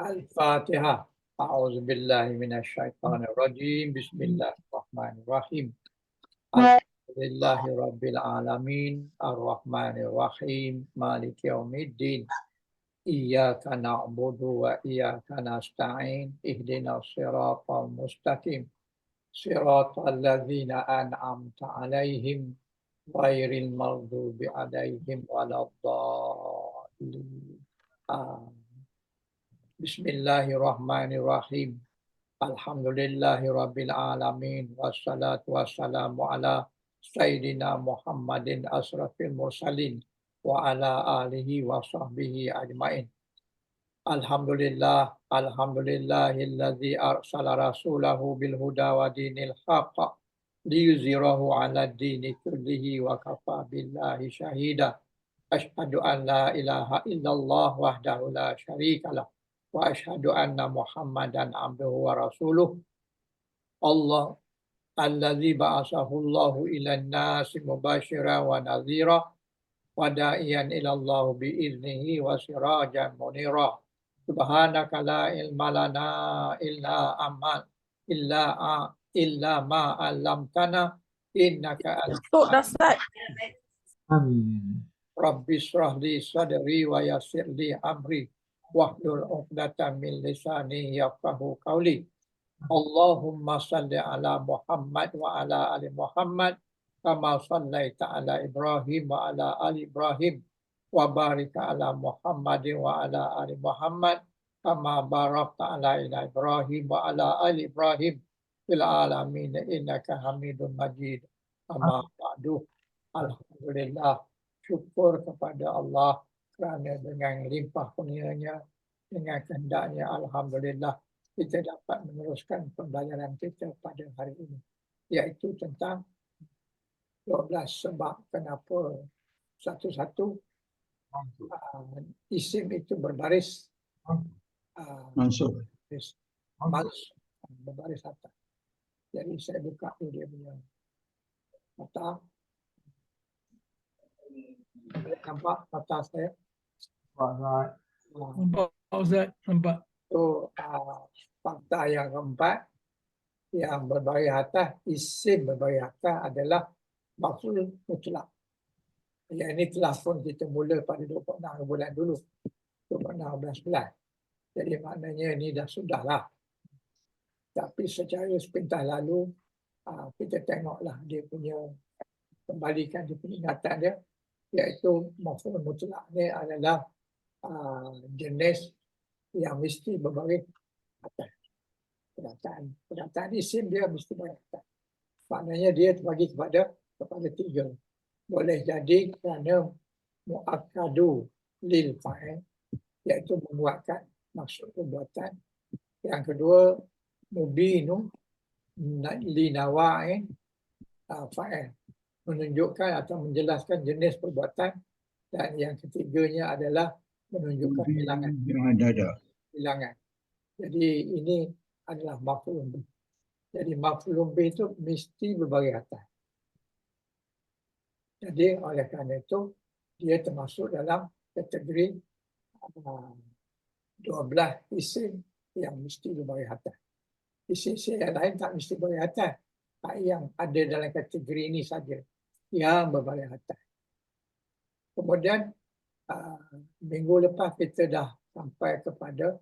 Al-Fatihah. A'udzubillahi minasyaitonirrajim. Bismillahirrahmanirrahim. Alhamdulillahi rabbil alamin. Ar-Rahmanir-Rahim. Maliki yaumiddin. Iyyaka na'budu wa iyyaka nasta'in. Ihdinas siratal mustaqim. Siratal ladzina an'amta 'alaihim ghairil maghdubi 'alaihim waladdallin. Amin. Bismillahirrahmanirrahim. Alhamdulillahi rabbil alamin. Wassalatu wassalamu ala Sayyidina Muhammadin asrafil mursalin wa ala alihi wa sahbihi ajmain. Alhamdulillah, alhamdulillahilladzi arsala rasulahu bil huda wa dinil haqq liyuzhirahu ala dini kullihi wa kafa billahi syahida. Asyhadu an la ilaha illallah wahdahu la syarikalah wa asyhadu anna Muhammadan abduhu wa rasuluh. Allah allazi ba'athahu Allahu ilan nasi mubasyiran wa nadhira wa da'iyan ila Allah bi iznihi wa sirajan munira. Subhanaka la ilma lana illa ma 'allamtana innaka Tok dah start. Amin. Rabbi shrah li sadri wa yassir li amri wahlul 'uqdatam min lisani yafqahu qawli. Allahumma salli ala Muhammad wa ala ali Muhammad kama sallaita ala Ibrahim wa ala ali Ibrahim wa barik ala Muhammad wa ala ali Muhammad kama barakta ala Ibrahim wa ala ali Ibrahim fil alamin innaka Hamidum Majid. Amma ba'du. Alhamdulillah, syukur kepada Allah kerana dengan limpah kurnia-Nya, dengan kehendaknya, alhamdulillah kita dapat meneruskan pembelajaran kita pada hari ini, iaitu tentang 12 sebab kenapa satu-satu isim itu berbaris Mansur. berbaris atas. Jadi saya buka dulu dia punya kata. Nampak kata saya? Nampak Ustaz, nampak. Itu fakta yang keempat yang berbaris atas, isim berbaris atas adalah maf'ul mutlak. Yang ini telah pun kita mula pada 26 bulan dulu, 26 bulan. Jadi maknanya ini dah sudahlah. Tapi secara sepintas lalu kita tengoklah dia punya, kembalikan dia punya ingatan dia, iaitu maf'ul mutlak ni adalah jenis yang mesti berbaris atas. Perkataan isim dia mesti berbaris atas. Maknanya dia terbagi kepada tiga. Boleh jadi kerana mu'akkadu lil fa'il, iaitu membuatkan maksud perbuatan. Yang kedua, mubinu li nawa'in fa'il, menunjukkan atau menjelaskan jenis perbuatan. Dan yang ketiganya adalah menunjukkan bilangan. Bilangan. Jadi ini adalah maf'ul bih. Jadi maf'ul bih itu mesti berbaris atas. Jadi oleh kerana itu dia termasuk dalam kategori 12 isim yang mesti berbaris atas. Isim-isim yang lain tak mesti berbaris atas. Yang ada dalam kategori ini saja yang berbaris atas. Kemudian minggu lepas kita dah sampai kepada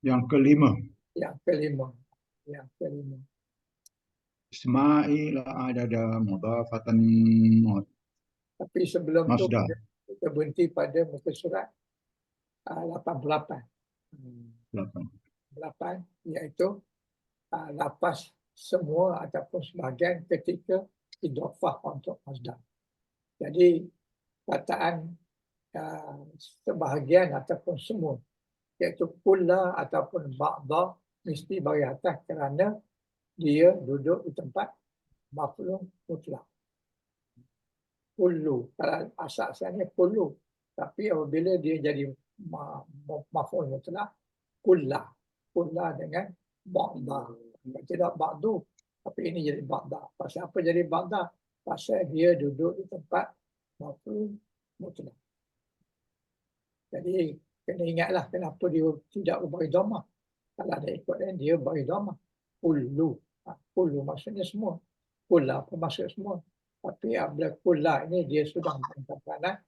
yang kelima. Ismail ada mudhafatan mud. Tapi sebelum Masdar. tu kita berhenti pada muka surat 88. 8 iaitu lapas semua ataupun sebahagian ketika idhofah untuk masdar. Jadi kataan sebahagian ataupun semua, iaitu kulla ataupun ba'da, mesti baris atas kerana dia duduk di tempat maf'ul mutlak. Kullu, kalau asal asalnya kullu, tapi apabila dia jadi maf'ul mutlak, kulla dengan ba'da. Tidak ba'du, tapi ini jadi ba'da. Pasal apa jadi ba'da? Pasal dia duduk di tempat maf'ul mutlak. Jadi kena ingatlah kenapa dia tidak beri dhamma. Kalau ada ikutnya dia beri dhamma. Kullu. Kullu maksudnya semua. Kulla apa maksud semua. Tapi apabila kulla ini dia sudah mengatakan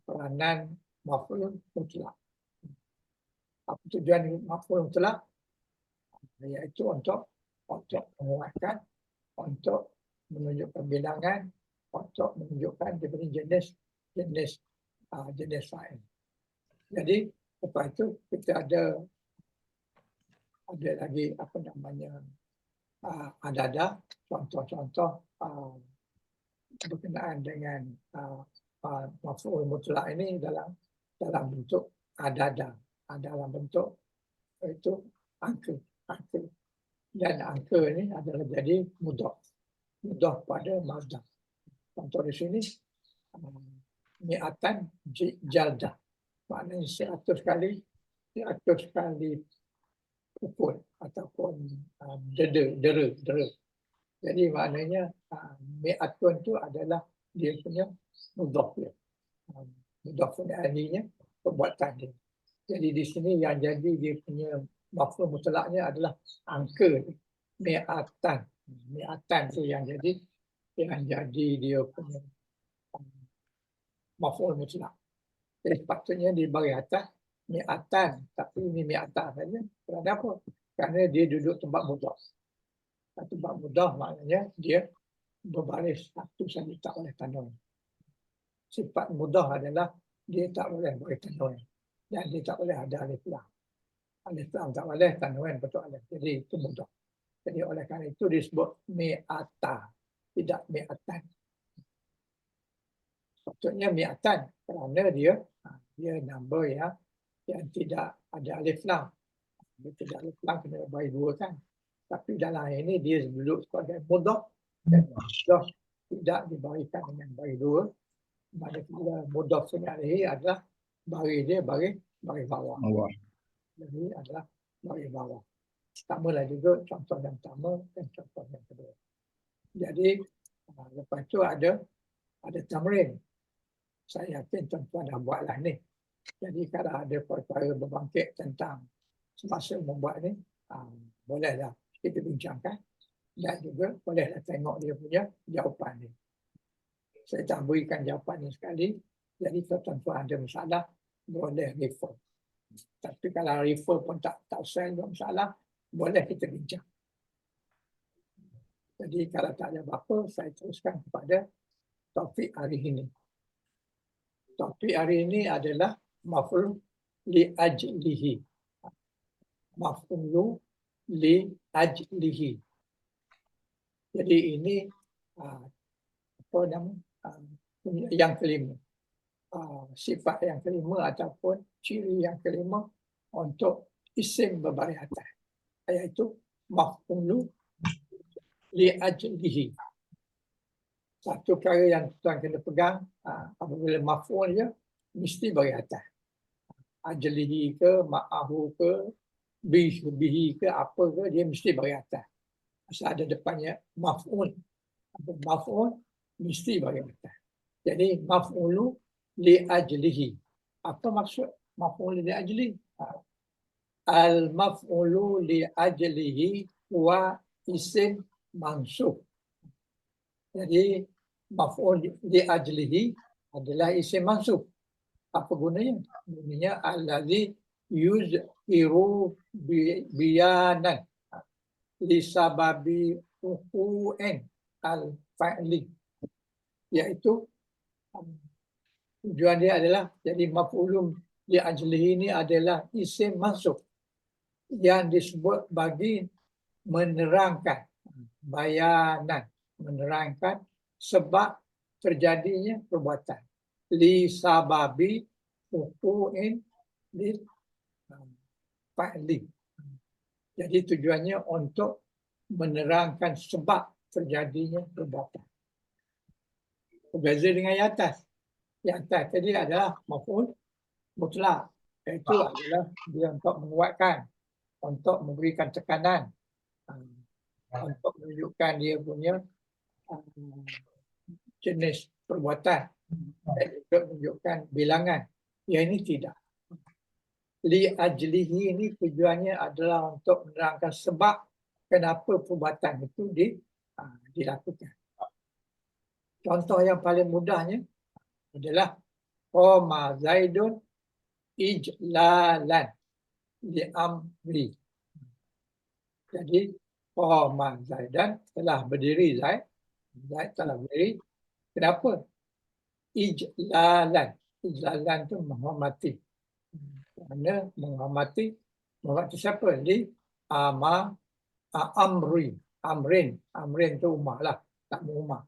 peranan maf'ul mutlak. Apa tujuan maf'ul mutlak? Iaitu untuk menguatkan, untuk menunjukkan bilangan, untuk menunjukkan jenis fa'il. Jadi lepas itu kita ada lagi apa namanya ada contoh-contoh berkenaan dengan maf'ul mutlak ini dalam bentuk ada dalam bentuk itu angka. Dan angka ini adalah jadi mudhaf pada mazhar. Contoh di sini mi'atan jaldah, maknanya 100 kali pukul ataupun dera. Jadi maknanya mi'atun itu adalah dia punya mudhaf dia. Mudhaf alinya perbuatan dia. Jadi di sini yang jadi dia punya maf'ul mutlaknya adalah angka mi'atan. Mi'atan tu yang jadi dia punya maf'ul mutlak. Jadi sepatutnya di baris atas mi'atan, tapi ini mi'atan saja. Kerana apa? Kerana dia duduk tempat mudhaf. Tempat mudhaf maknanya dia berbaris satu saja, tak boleh tanwin. Sifat mudhaf adalah dia tak boleh beri tanwin dan dia tak boleh ada alif lam. Alif lam tak boleh, tanwin betul alif. Jadi itu mudhaf. Jadi oleh kerana itu disebut mi'ata, tidak mi'atan. Sepatutnya mi'atan kerana dia number yang tidak ada alif lam. Dia tidak alif lam kena bagi dua kan. Tapi dalam ini dia duduk sebagai mudhaf dan mudhaf tidak dibarikan dengan bagi dua. Manakala mudhaf sini adalah bagi dia bagi bawah. Jadi adalah bagi bawah. Samalah juga contoh yang pertama dan contoh yang kedua. Jadi lepas itu ada tamrin. Saya yakin tuan-tuan dah buatlah ni. Jadi kalau ada perkara berbangkit tentang semasa membuat ni, bolehlah kita bincangkan dan juga bolehlah tengok dia punya jawapan ni. Saya tak berikan jawapan ni sekali. Jadi kalau tuan-tuan ada masalah, boleh refer. Tapi kalau refer pun tak usah ada masalah, boleh kita bincang. Jadi kalau tak ada apa-apa, saya teruskan kepada topik hari ini. Topik hari ini adalah maf'ul li ajlihi. Maf'ul li ajlihi. Jadi ini apa nama yang kelima. Sifat yang kelima ataupun ciri yang kelima untuk isim berbaris atas, iaitu maf'ul li ajlihi. Satu perkara yang tuan kena pegang apabila maf'ul je mesti baris atas. Ajlihi ke, ma'ahu ke, bihi ke, apa ke, dia mesti baris atas. Asal ada depannya maf'ul. Maf'ul mesti baris atas. Jadi maf'ulu li ajlihi. Apa maksud maf'ul li ajlihi? Al maf'ulu li ajlihi wa isim mansub. Jadi maf'ul li ajlihi adalah isim mansub. Apa gunanya? Gunanya allazi yuzhiru biyanan li sababi uqu'in al-fa'li. Iaitu tujuan dia adalah jadi maf'ulun li ajlihi ini adalah isim mansub yang disebut bagi menerangkan bayanan, menerangkan sebab terjadinya perbuatan. Li sababi uqu'in li fa'li. Jadi tujuannya untuk menerangkan sebab terjadinya perbuatan. Berbeza dengan yang atas. Yang atas tadi adalah maf'ul mutlak. Itu adalah dia untuk menguatkan, untuk memberikan tekanan, untuk menunjukkan dia punya jenis perbuatan dan juga menunjukkan bilangan. Yang ini tidak. li ajlihi ini tujuannya adalah untuk menerangkan sebab kenapa perbuatan itu dilakukan. Contoh yang paling mudahnya adalah qama Zaidun ijlalan li amri. Jadi qama Zaidan telah berdiri Zaid telah berdiri. Kenapa? Ijlalan. Ijlalan itu menghormati. Kerana menghormati siapa? Li amrin tu Umar lah, tak Umar.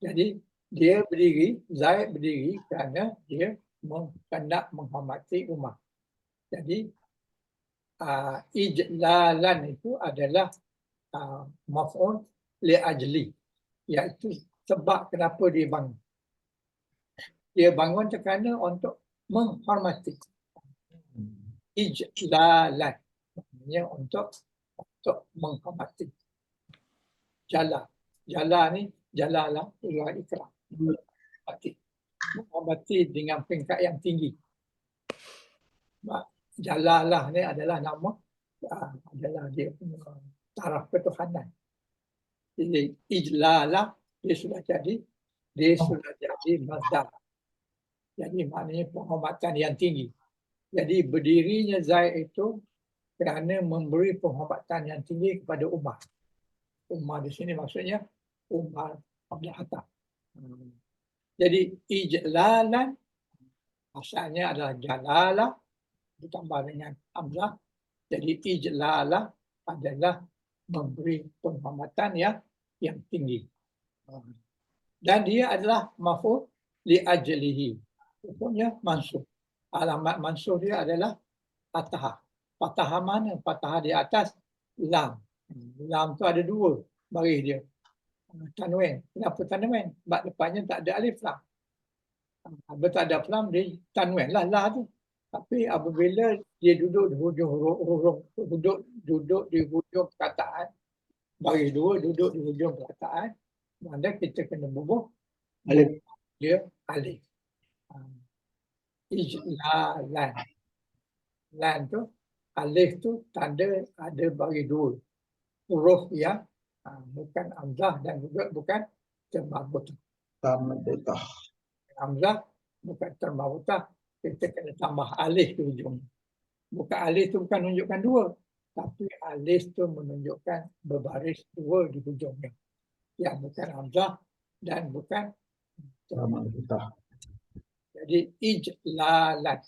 Jadi dia berdiri, Zaid berdiri kerana dia hendak menghormati Umar. Jadi ijlalan itu adalah maf'ul li ajli, iaitu sebab kenapa dia bangun. Dia bangun kerana untuk menghormati. Ijlalan, maknanya untuk menghormati. Jala ni, jalalah luar ikram. Menghormati dengan peringkat yang tinggi. Jalalah ni adalah nama, adalah dia punya taraf ketuhanan. Jadi ijlalah dia sudah jadi masdar. Jadi maknanya penghormatan yang tinggi. Jadi berdirinya Zaid itu kerana memberi penghormatan yang tinggi kepada Umar. Umar di sini maksudnya Umar Abdul Khattab. Jadi ijlalan asalnya adalah jalalah ditambah dengan hamzah. Jadi ijlalah adalah memberi penghormatan yang tinggi. Dan dia adalah maf'ul li ajlihi. Hukumnya mansub. Alamat mansub dia adalah fathah. Fathah mana? Fathah di atas lam. Lam tu ada dua baris dia. Tanwin. Kenapa tanwin? Sebab depannya tak ada alif lam. Bila tak ada alif lam, dia tanwin lah tu. Tapi apabila dia duduk di hujung huruf, duduk di hujung perkataan, baris dua duduk di hujung perkataan, maka kita kena bubuh Alif. dia alif. Ijlalan. Lan tu, alif tu tanda ada baris dua. Huruf yang bukan hamzah dan juga bukan termarbutah. Tamatutah. Hamzah bukan termarbutah, kita kena tambah alif di hujung. Bukan alif tu bukan menunjukkan dua, tapi alif tu menunjukkan berbaris dua di hujungnya. Yang bukan hamzah dan bukan Tamatutah. Jadi ijlalan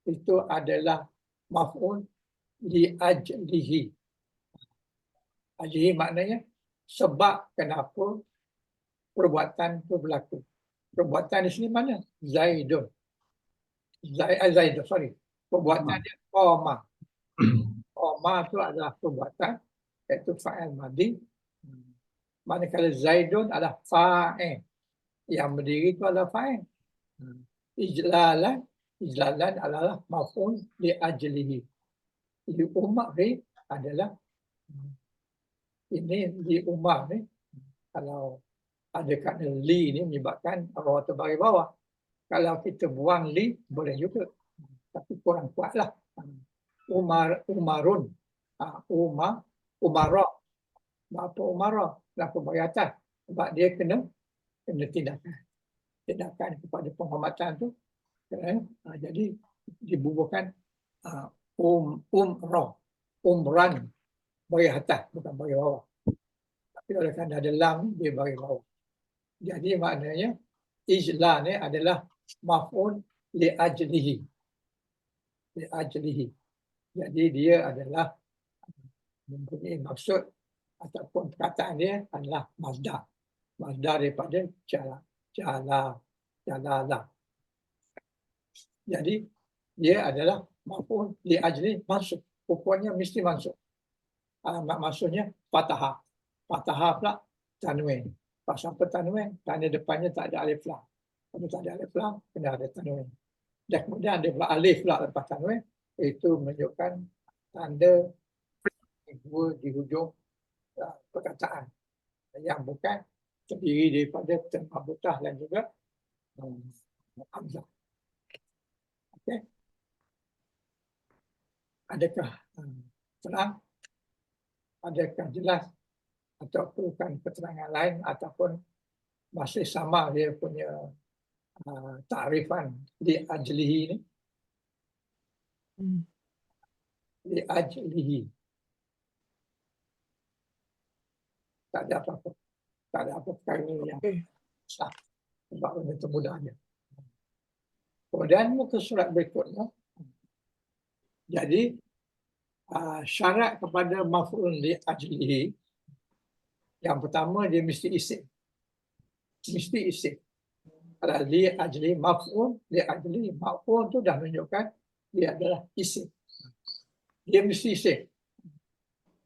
itu adalah maf'ul li ajlihi. Ajlihi maknanya sebab kenapa perbuatan itu berlaku. Perbuatan di sini mana? Zaidun. Zaidun, sorry. Perbuatan dia qama. Qama itu adalah perbuatan, iaitu fa'il madhi. Manakala Zaidun adalah fa'il. Yang berdiri itu adalah fa'il. Ijlalan adalah maf'ul li ajlihi. Li umari adalah ini li umar ni, kalau ada kata li ni menyebabkan arwah terbaris bawah. Kalau kita buang li boleh juga, tapi kurang kuatlah. Umarun, umara. Apa umara? Kenapa bagi atas? Sebab dia kena tindakan kepada penghormatan tu. Jadi dibubuhkan umran bagi atas, bukan bagi bawah. Tapi oleh kerana ada lam, dia bagi bawah. Jadi maknanya ijla ni adalah maf'ul li ajlihi. Li ajlihi. Jadi dia adalah mempunyai maksud ataupun perkataan dia adalah masdar. Masdar daripada jalalah. Jadi dia adalah maf'ul li ajli mansub. Hukumnya mesti mansub. Alamat maksudnya fathah. Fathah pula tanwin. Pasal apa tanwin? Tanda depannya tak ada alif lam. Kalau tak ada alif lam, kena ada tanwin. Dan kemudian ada pula alif pula lepas tanwin. Itu menunjukkan tanda dua di hujung perkataan. Yang bukan terdiri daripada termarbutah dan juga hamzah. Okey. Adakah terang, adakah jelas, atau perlukan keterangan lain, ataupun masih sama dia punya takrifan li ajlihi ni, Hmm. li ajlihi. Tak ada apa-apa. Tak ada apa perkara yang Okay. sah. Sebab benda itu mudahnya. Kemudian muka surat berikutnya. Jadi syarat kepada maf'ul li ajlihi, yang pertama dia mesti isim. Mesti isim. Kalau li ajli maf'ul, li ajli maf'ul tu dah menunjukkan dia adalah isim. Dia mesti isim.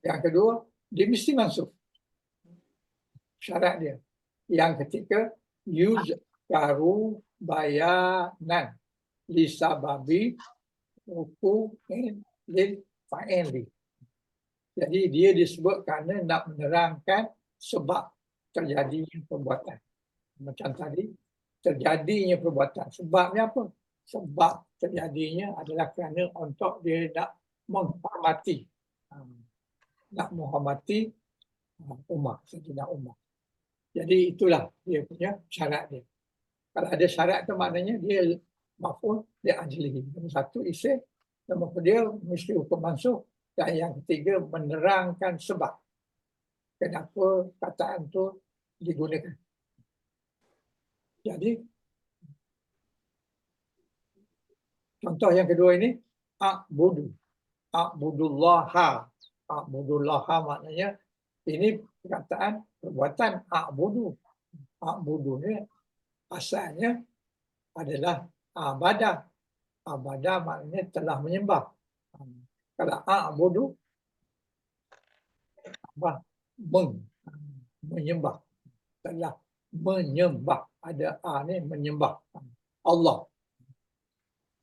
Yang kedua, dia mesti mansub. Syarat dia. Yang ketiga, yuzkaru bayanan lisababi hukumin lil fa'ili. Jadi dia disebut kerana nak menerangkan sebab terjadinya perbuatan. Macam tadi, terjadinya perbuatan. Sebabnya apa? Sebab terjadinya adalah kerana untuk dia nak menghormati. Nak menghormati Umar, Sayyidina Umar. Jadi itulah dia punya syarat dia. Kalau ada syarat tu maknanya dia maf'ul li ajlihi. Nombor satu isim, nombor kedua mesti hukum mansukh, dan yang ketiga menerangkan sebab kenapa kataan tu digunakan. Jadi contoh yang kedua ini a'budu. A'budullaha. A'budullaha maknanya ini perkataan perbuatan a'budu. A'budu ni asalnya adalah abadah. Abadah maknanya telah menyembah. Kalau a'budu apa? Menyembah. Telah menyembah. Ada a ni menyembah Allah.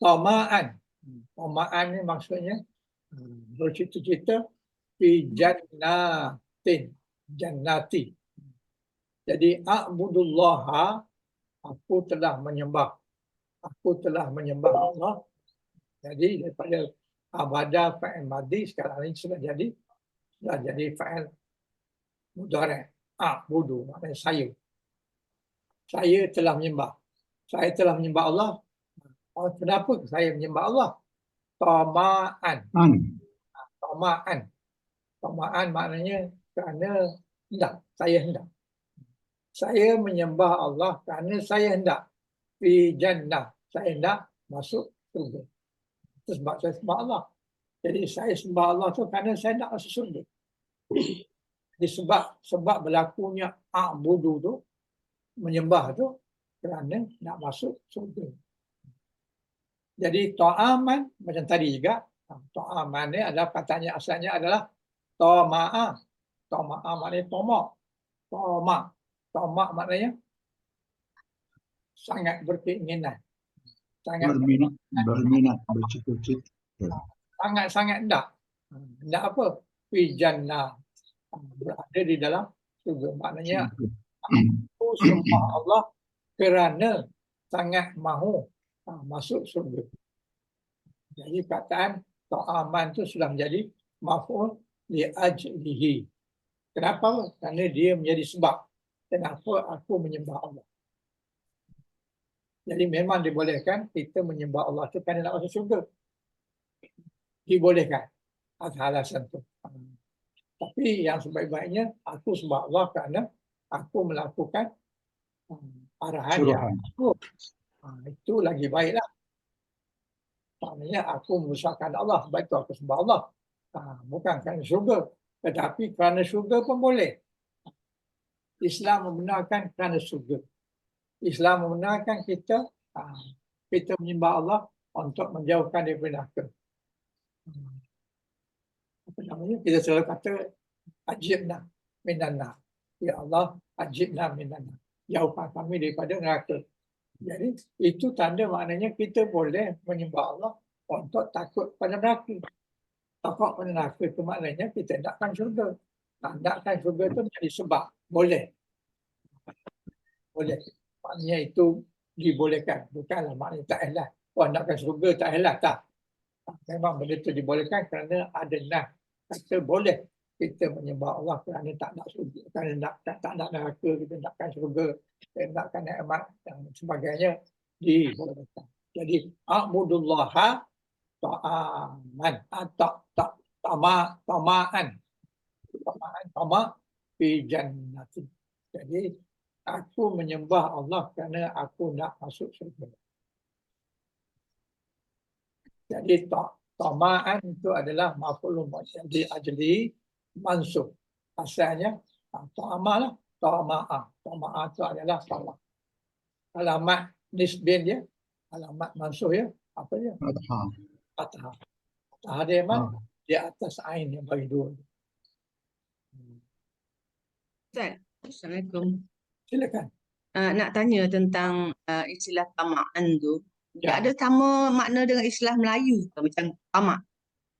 Tama'an. Tama'an ni maksudnya bercita-cita fi jannatin. Jannati. Jadi a'budullaha, aku telah menyembah. Aku telah menyembah Allah. Jadi daripada abadah fa'il madhi sekarang ini sudah jadi fa'il mudhari'. A'budu maknanya saya. Saya telah menyembah. Saya telah menyembah Allah. Kenapa saya menyembah Allah? Tama'an. Tama'an. Tama'an maknanya kerana hendak. Saya hendak. Saya menyembah Allah kerana saya hendak. Fi jannah. Saya hendak masuk surga. Itu sebab saya sembah Allah. Jadi saya sembah Allah tu kerana saya nak masuk surga. Jadi sebab berlakunya a'budu tu, menyembah tu kerana nak masuk surga. Jadi ta'aman macam tadi juga. Ta'aman ni adalah katanya asalnya adalah tama'a. Tama'a maknanya tomak. Tomak. Tomak maknanya sangat berkeinginan. Berminat, bercita-cita. Sangat-sangat hendak. Hendak apa? Fi jannah. Berada di dalam surga. Maknanya aku sembah Allah kerana sangat mahu masuk surga. Jadi kataan ta'aman tu sudah menjadi maf'ul li ajlihi. Kenapa? Kerana dia menjadi sebab kenapa aku menyembah Allah. Jadi memang dibolehkan kita menyembah Allah tu kerana nak masuk syurga. Dibolehkan atas alasan tu. Tapi yang sebaik-baiknya aku sembah Allah kerana aku melakukan arahan yang aku. Itu lagi baiklah. Maknanya aku membesarkan Allah, sebab itu aku sembah Allah. Bukan kerana syurga. Tetapi kerana syurga pun boleh. Islam membenarkan kerana syurga. Islam membenarkan kita menyembah Allah untuk menjauhkan daripada neraka. Apa namanya? Kita selalu kata ajibna minanna. Ya Allah, ajibna minanna. Jauhkan kami daripada neraka. Jadi itu tanda maknanya kita boleh menyembah Allah untuk takut pada neraka. Takut pada neraka itu maknanya kita nakkan syurga. Nakkan syurga itu menjadi sebab. Boleh. Boleh. Maknanya itu dibolehkan. Bukanlah maknanya tak elak. Oh, nakkan syurga tak elak. Tak. Memang benda itu dibolehkan kerana ada nas kata boleh kita menyembah Allah kerana tak nak surga, kerana tak nak neraka, kita nakkan surga, kita nakkan nikmat dan sebagainya dibolehkan. Jadi a'budullaha ta'aman, tamaan fi jannati. Jadi aku menyembah Allah kerana aku nak masuk surga. Jadi tamaan itu adalah maf'ulun di ajli mansub. Asalnya ta'amah lah, ta'ama'ah. Ta'ama'ah itu adalah tama. Alamat nisbin dia, alamat mansub ya, apa dia? Fathah. Fathah. Fathah dia memang Ah. di atas ain yang bagi dua. Ustaz, Assalamualaikum. Silakan. Nak tanya tentang istilah tamaan tu. Ya. Ada sama makna dengan istilah Melayu ke? Macam tamak.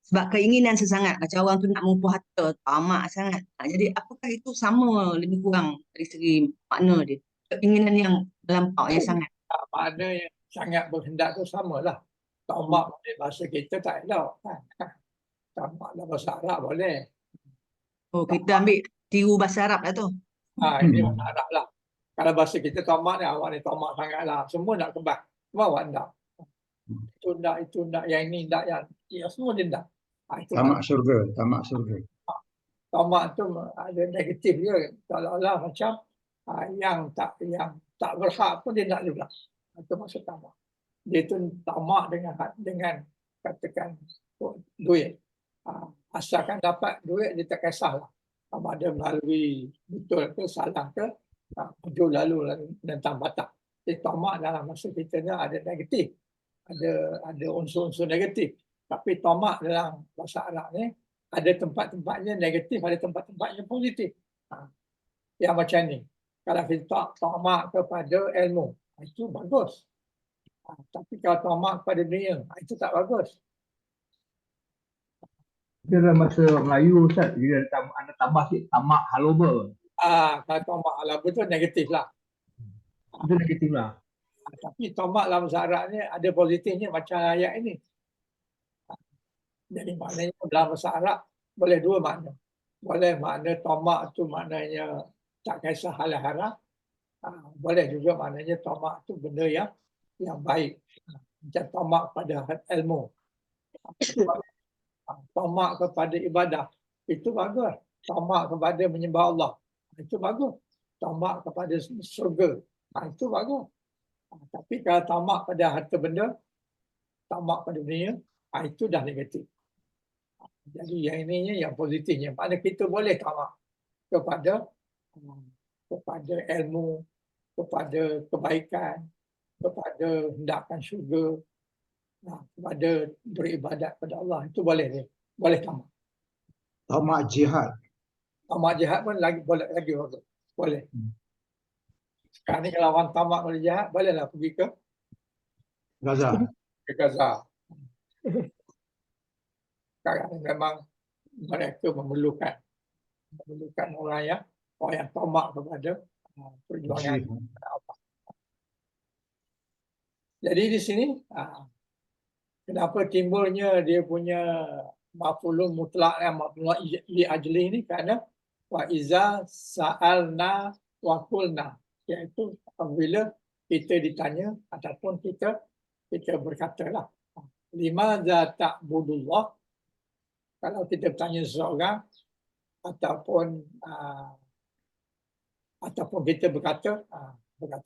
Sebab keinginan sesangat. Macam orang tu nak mengumpul harta. Tamak sangat. Jadi apakah itu sama lebih kurang dari segi makna dia? Keinginan yang melampau, yang sangat. Makna yang sangat berhendak tu samalah. Tamak boleh bahasa kita tak elok kan. Tamak dalam bahasa Arab boleh. Oh, kita ambil tiru bahasa Arab lah tu. Ini bahasa Arab lah. Kalau bahasa kita tamak ni, awak ni tamak sangat lah. Semua nak kebal. Semua awak nak. Itu nak, yang ini nak, yang semua dia nak. Itu Tamak surga, tamak surga. tamak tu ada negatif dia. Seolah-olah macam yang tak berhak pun dia nak juga. Itu maksud tamak. Dia tu tamak dengan katakan duit. Asalkan dapat duit dia tak kisahlah. Sama ada melalui betul ke salah ke, maju lalu dan batak. Jadi tamak dalam masa kita ni ada negatif. Ada unsur-unsur negatif. Tapi tamak dalam bahasa Arab ni ada tempat-tempatnya negatif, ada tempat-tempatnya positif. Yang macam ni. Kalau kita tamak kepada ilmu, itu bagus. Tapi kalau tamak kepada dunia, itu tak bagus. Dia dalam bahasa Melayu Ustaz, dia ada tambah sikit tamak haloba. Kalau tamak lah betul negatif lah. Itu negatif lah. Tapi tamak dalam bahasa Arab ni ada positifnya macam ayat ini. Jadi maknanya dalam bahasa Arab boleh dua makna. Boleh makna tamak tu maknanya tak kisah halal haram. Boleh juga maknanya tamak tu benda yang baik. Macam tamak pada ilmu. Tamak kepada ibadah. Itu bagus. Tamak kepada menyembah Allah. Itu bagus. Tamak kepada surga. Itu bagus. Tapi kalau tamak pada harta benda, tamak pada dunia, itu dah negatif. Jadi yang ininya yang positifnya. Maknanya kita boleh tamak kepada ilmu, kepada kebaikan, kepada hendakan syurga, kepada beribadat kepada Allah. Itu boleh. Boleh tamak. Tamak jihad. Tamak jihad pun lagi boleh lagi bagus. Boleh. Sekarang ni kalau orang tamak boleh jihad, bolehlah pergi ke Gaza. Gaza. Sekarang ni memang mereka memerlukan orang yang tamak kepada perjuangan. Jadi di sini kenapa timbulnya dia punya maf'ulun mutlak yang maf'ulun li ajli ni, kerana wa iza sa'alna wa qulna, iaitu apabila kita ditanya ataupun kita berkatalah limadza ta'budullah, kalau kita bertanya seseorang ataupun kita berkata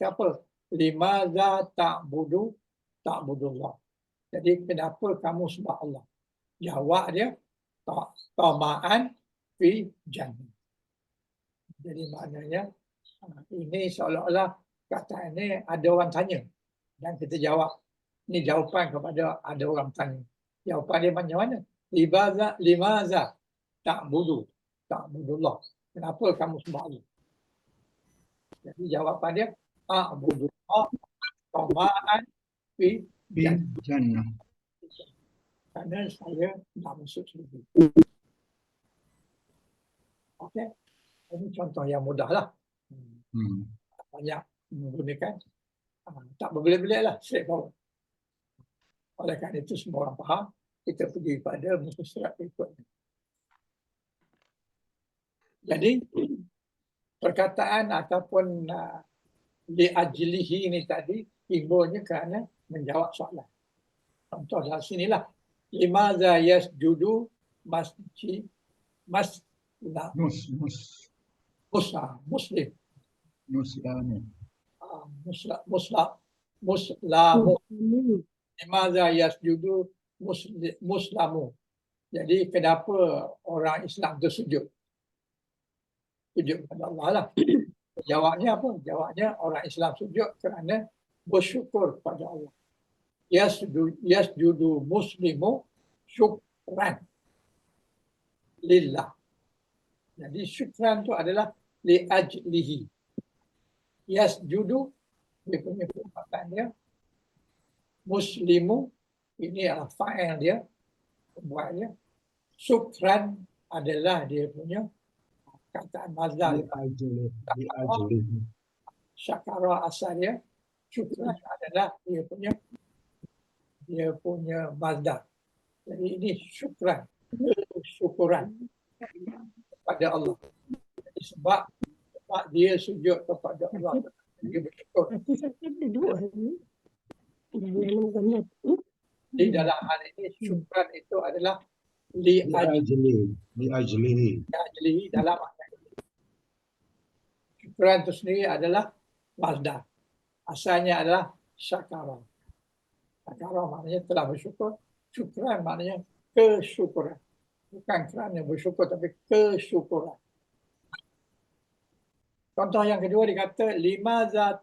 apa, limadza ta'budullah, jadi kenapa kamu sembah Allah? Jawab dia tamaan fi jannah. Jadi maknanya ini seolah-olah kata ini ada orang tanya dan kita jawab. Ini jawapan kepada ada orang tanya. Jawapan dia macam mana? Limaza ta'budullah. Kenapa kamu sembah Allah? Jadi jawapan dia a'budullah tamaan fi Jannah. kerana saya nak masuk surga. Okey. Ini contoh yang mudah lah. Banyak menggunakan. Tak berbelit-belit lah. Straightforward. Oleh kerana itu semua orang faham. kita pergi pada muka surat berikutnya. Jadi perkataan ataupun li'ajlihi ini tadi timbulnya kerana menjawab soalan. Contoh dalam sinilah. Limaza yasjudu masjid muslim. Muslimi. Muslamu. Limaza yasjudu muslamu. Jadi kenapa orang Islam itu sujud? Sujud kepada Allah lah. Jawabnya apa? Jawabnya orang Islam sujud kerana bersyukur kepada Allah. Yasjudu muslimu syukran lillah. Jadi syukran itu adalah li'ajlihi. Yasjudu, dia punya perkataan dia. Muslimu, ini adalah fa'il dia, pembuat dia. Syukran adalah dia punya kataan mazdar. Li'ajlihi. Syakara asal dia. Syukran adalah dia punya mazdar. Jadi ini syukran, syukuran kepada Allah. Jadi sebab dia sujud kepada Allah, dia bersyukur. Di dalam hal ini syukran itu adalah Li'ajlihi. dalam makna ini. Syukran itu sendiri adalah mazdar. Asalnya adalah syakara. Syakara maknanya telah bersyukur. Syukran maknanya kesyukuran. Bukan kerana bersyukur tapi kesyukuran. Contoh yang kedua dikata limaza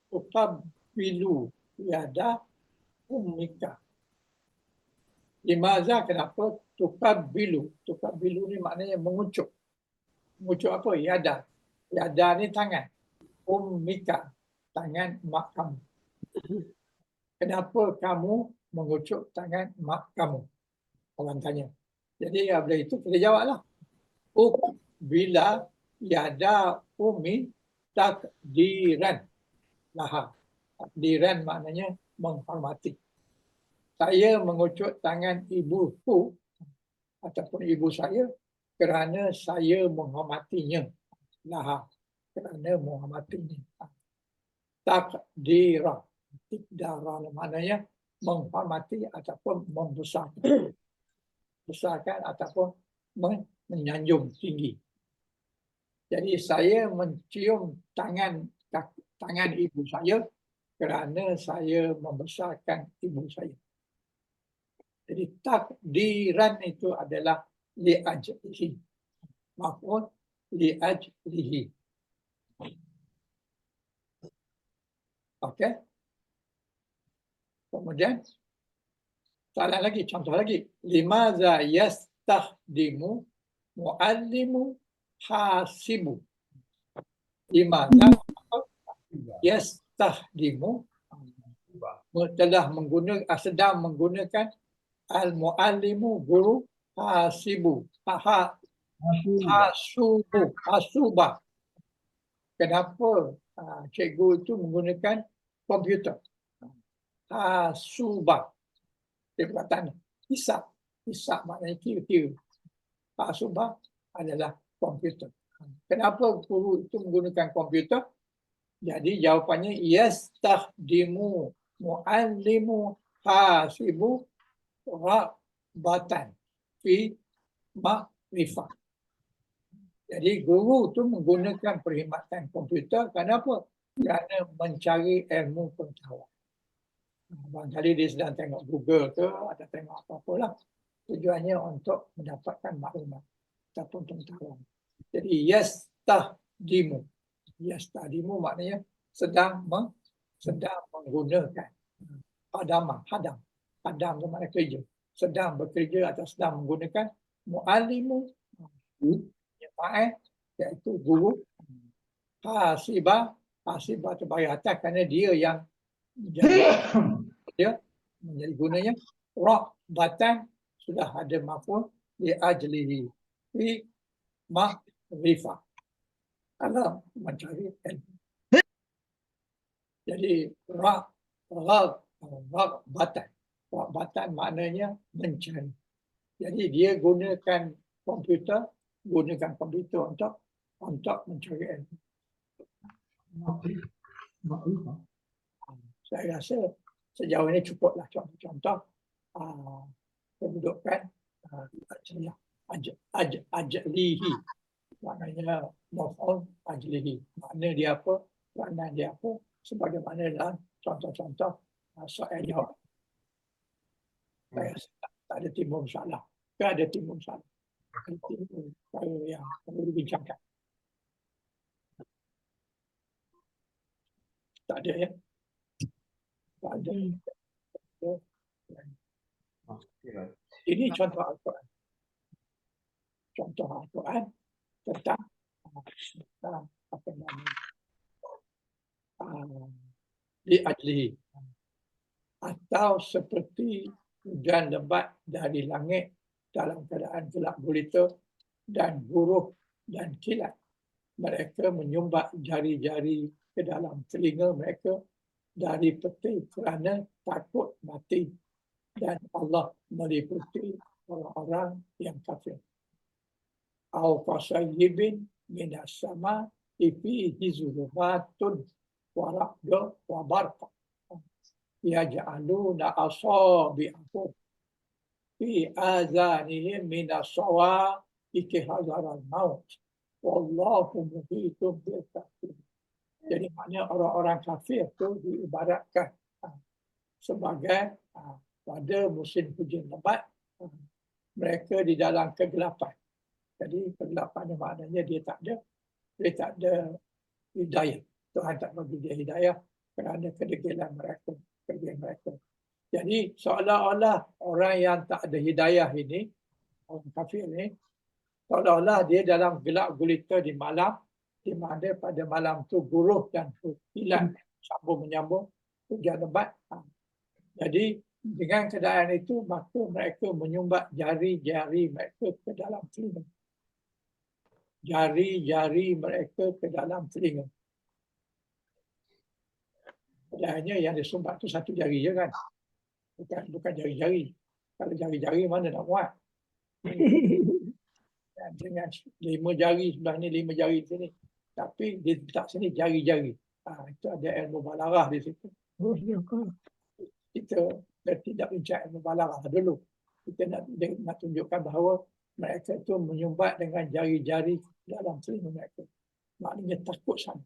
tuqabbilu yada ummika. Limaza kenapa tuqabbilu? Tuqabbilu ni maknanya mengucuk. Mengucuk apa? Yada. Yada ni tangan. Ummika, tangan mak kamu. Kenapa kamu mengucuk tangan mak kamu? Orang tanya. Jadi bila itu kita jawablah. Bila yada umi takdiran laha. Takdiran maknanya menghormati. Saya mengucuk tangan ibuku ataupun ibu saya kerana saya menghormatinya. Laha. Kerana menghormatinya. Takdirah. Tikdarah maknanya menghormati ataupun membesarkan. Besarkan ataupun menyanjung tinggi. Jadi saya mencium tangan ibu saya kerana saya membesarkan ibu saya. Jadi takdiran itu adalah li'ajlihi. Maf'ul li'ajlihi. Okey. Kemudian soalan lagi, contoh lagi. Limaza yastahdimu muallimu hasibu. Limaza yastahdimu sedang menggunakan al-muallimu guru hasibu. Hasubah. Kenapa cikgu itu menggunakan komputer? Hasubah. Dia perkataan hisab. Hisab maknanya kira-kira. Hasubah adalah komputer. Kenapa guru itu menggunakan komputer? Jadi jawapannya yastahdimu muallimu hasibu rabatan fi ma'rifah. Jadi guru itu menggunakan perkhidmatan komputer kenapa? Kerana mencari ilmu pengetahuan. Barangkali dia sedang tengok Google ke atau tengok apa-apa lah. Tujuannya untuk mendapatkan maklumat ataupun pengetahuan. Jadi yastahdimu. Yastahdimu maknanya sedang menggunakan. Hadam. Hadam itu makna kerja. Sedang bekerja atau sedang menggunakan muallimu. Fa'il iaitu guru. Hasibah terbaik atas kerana dia yang dia menjadi gunanya. Batan sudah ada maf'ul li'ajlihi fi ma'rifah. Kalau mencari ilmu. Jadi batan Rahbatan maknanya mencari. Jadi dia gunakan komputer untuk mencari ilmu. Makrifah. Saya rasa sejauh ini cukuplah contoh-contoh kedudukan ajlihi, maknanya maf'ul ajlihi, makna dia apa, peranan dia apa, sebagaimana dalam contoh-contoh soal jawab. Saya rasa tak ada timbul masalah. Tak ada timbul masalah. Itu perkara yang perlu dibincangkan. Tak ada ya? Tak ada. Ini contoh Al-Quran. Contoh Al-Quran tentang apa namanya di ajlihi, atau seperti hujan lebat dari langit dalam keadaan gelap gulita dan buruh dan kilat. Mereka menyumbat jari-jari ke dalam telinga mereka dari peti kerana takut mati, dan Allah meliputi orang-orang yang kafir. Au qasayyibin minas sama fihi zulumatun wa ra'dun wa barqa yaj'aluna asabi'ahum fi azanihim minas sawa'iqi hazaral maut wallahu muhitun bil kafirin. Jadi maknanya orang-orang kafir itu diibaratkan sebagai pada musim hujan lebat, mereka di dalam kegelapan. Jadi kegelapan maknanya dia tak ada hidayah. Tuhan tak bagi dia hidayah kerana kedegilan mereka. Jadi seolah-olah orang yang tak ada hidayah ini, orang kafir ini, seolah-olah dia dalam gelap gulita di malam, di mana pada malam tu buruh dan kilat sambung menyambung, hujan lebat. Jadi dengan keadaan itu, maka mereka menyumbat jari-jari mereka ke dalam telinga. Jari-jari mereka ke dalam telinga. Padahal yang disumbat itu satu jari je kan. Bukan jari-jari. Kalau jari-jari mana nak muat. Dengan 5 jari sebelah ni, 5 jari sini. Tapi di letak sini jari-jari. Itu ada ilmu balarah di situ. Kita tidak bincang ilmu balarah dulu. Kita nak tunjukkan bahawa mereka itu menyumbat dengan jari-jari dalam telinga mereka. Maknanya takut sangat.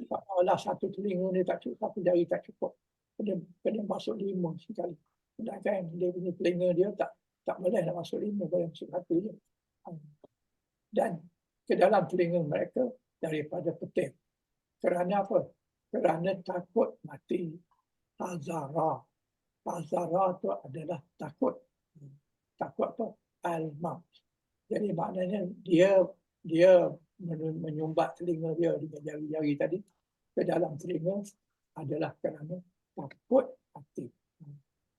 Kalau satu telinga ni tak cukup, satu jari tak cukup. Kena masuk 5 sekali. Sedangkan dia punya telinga dia tak boleh nak masuk 5, boleh masuk 1 je. Dan ke dalam telinga mereka daripada petir. Kerana apa? Kerana takut mati. Hazara. Hazara itu adalah takut. Takut apa? Al-maut. Jadi maknanya dia menyumbat telinga dia dengan jari-jari tadi ke dalam telinga adalah kerana takut mati.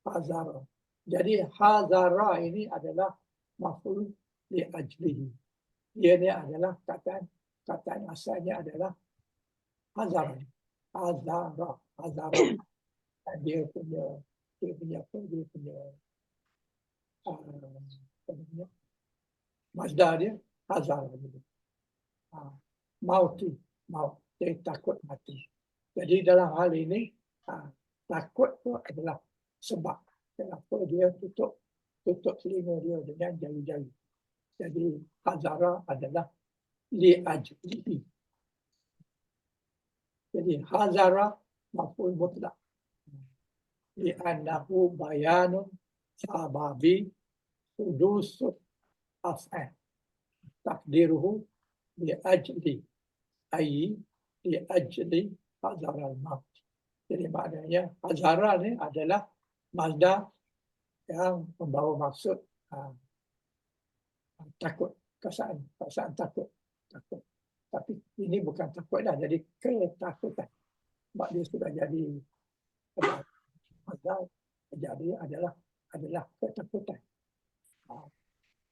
Hazara. Jadi hazara ini adalah maf'ul li ajlihi. Dia ni adalah kataan asalnya adalah hazara. Hazara. Dia punya masdar dia hazara. Maut. Dia takut mati. Jadi dalam hal ini takut itu adalah sebab kenapa dia tutup telinga dia dengan jari-jari. Jadi hazara adalah li ajlihi. Jadi hazara maf'ul mutlaq. Li'annahu bayanun sababi hudusul af'al. Takdiruhu li ajli ayyi li ajli hazara al-maut. Jadi maknanya hazara ni adalah masdar yang membawa maksud takut, perasaan takut. Tapi ini bukan takut dah, jadi ketakutan. Sebab dia sudah jadi masdar, jadi adalah ketakutan.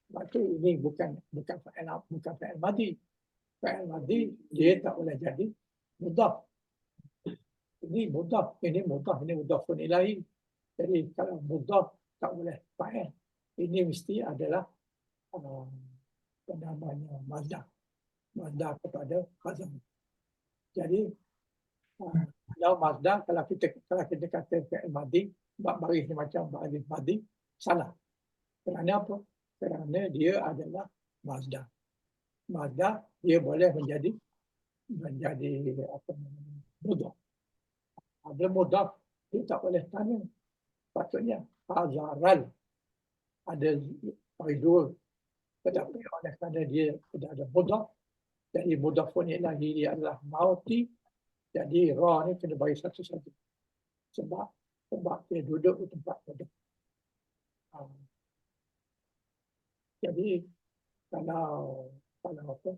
Sebab tu ini bukan fa'il madhi. Fa'il madhi dia tak boleh jadi mudhaf. Ini mudhaf, ini mudhafun ilahi. Jadi kalau mudah tak boleh fa'il. Ini mesti adalah apa namanya mazda kepada khazan. Jadi kalau mazda kalau kita kata fi'il madi, bab baris macam baris madi, salah. Kerana apa? Kerana dia adalah mazda. Mazda dia boleh menjadi apa namanya, mudah. Ada mudah dia tak boleh tanya. Patutnya hazaral ada dua. Tetapi oleh kerana dia tidak ada mudah, jadi mudhafun ilahi dia adalah mauti. Jadi ra ni kena bagi satu saja. Sebab dia duduk di tempat mudah. Jadi kalau apa?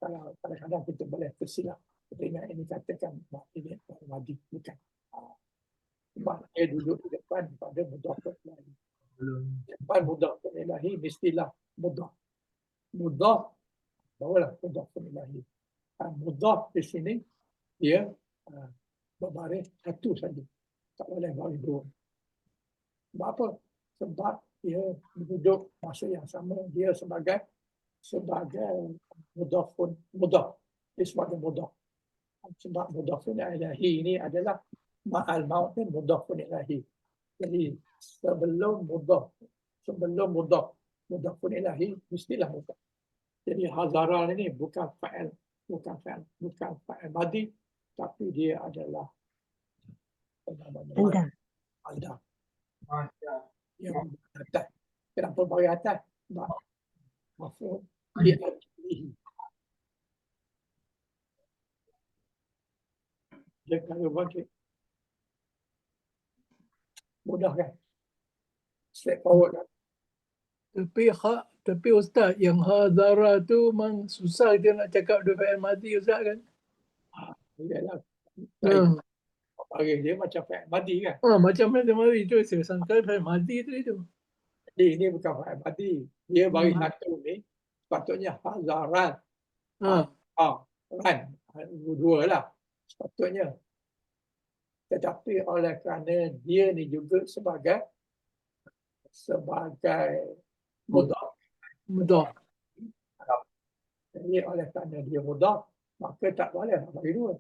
Kalau kadang-kadang kita boleh tersilap. Kita ingat ini katakan ini madi bukan. Sebab dia duduk di depan pada mudhafun ilahi. Depan mudhafun ilahi mestilah mudah. Mudah barulah mudhafun ilahi. Mudah di sini dia berbaris satu saja. Tak boleh baris dua. Sebab apa? Sebab dia duduk masa yang sama. Dia sebagai mudah. Dia sebagai mudah. Sebab mudhafun ilahi ini adalah ma'al maut dan mudhafun ilahi. Jadi sebelum mudhafun ilahi mestilah mudah. Jadi hazaran ini bukan fa'il madi, tapi dia adalah mazda. Yang atas. Kenapa bagi atas? Sebab maf'ul li ajlihi. Dia kalau bagi mudah kan? Straightforward kan? Tapi Ustaz, yang hadara tu memang susah dia nak cakap dia fi'il madi Ustaz kan? Ialah Ha. bagi dia macam fi'il madi kan? Macam mana madi tu saya sangka fi'il madi tu itu. Jadi ini bukan fi'il madi. Dia bagi satu ni sepatutnya hazaran. Ran. Dua lah sepatutnya. Tetapi oleh kerana dia ni juga sebagai mudah. Jadi oleh kerana dia mudah, maka tak boleh nak bagi dua.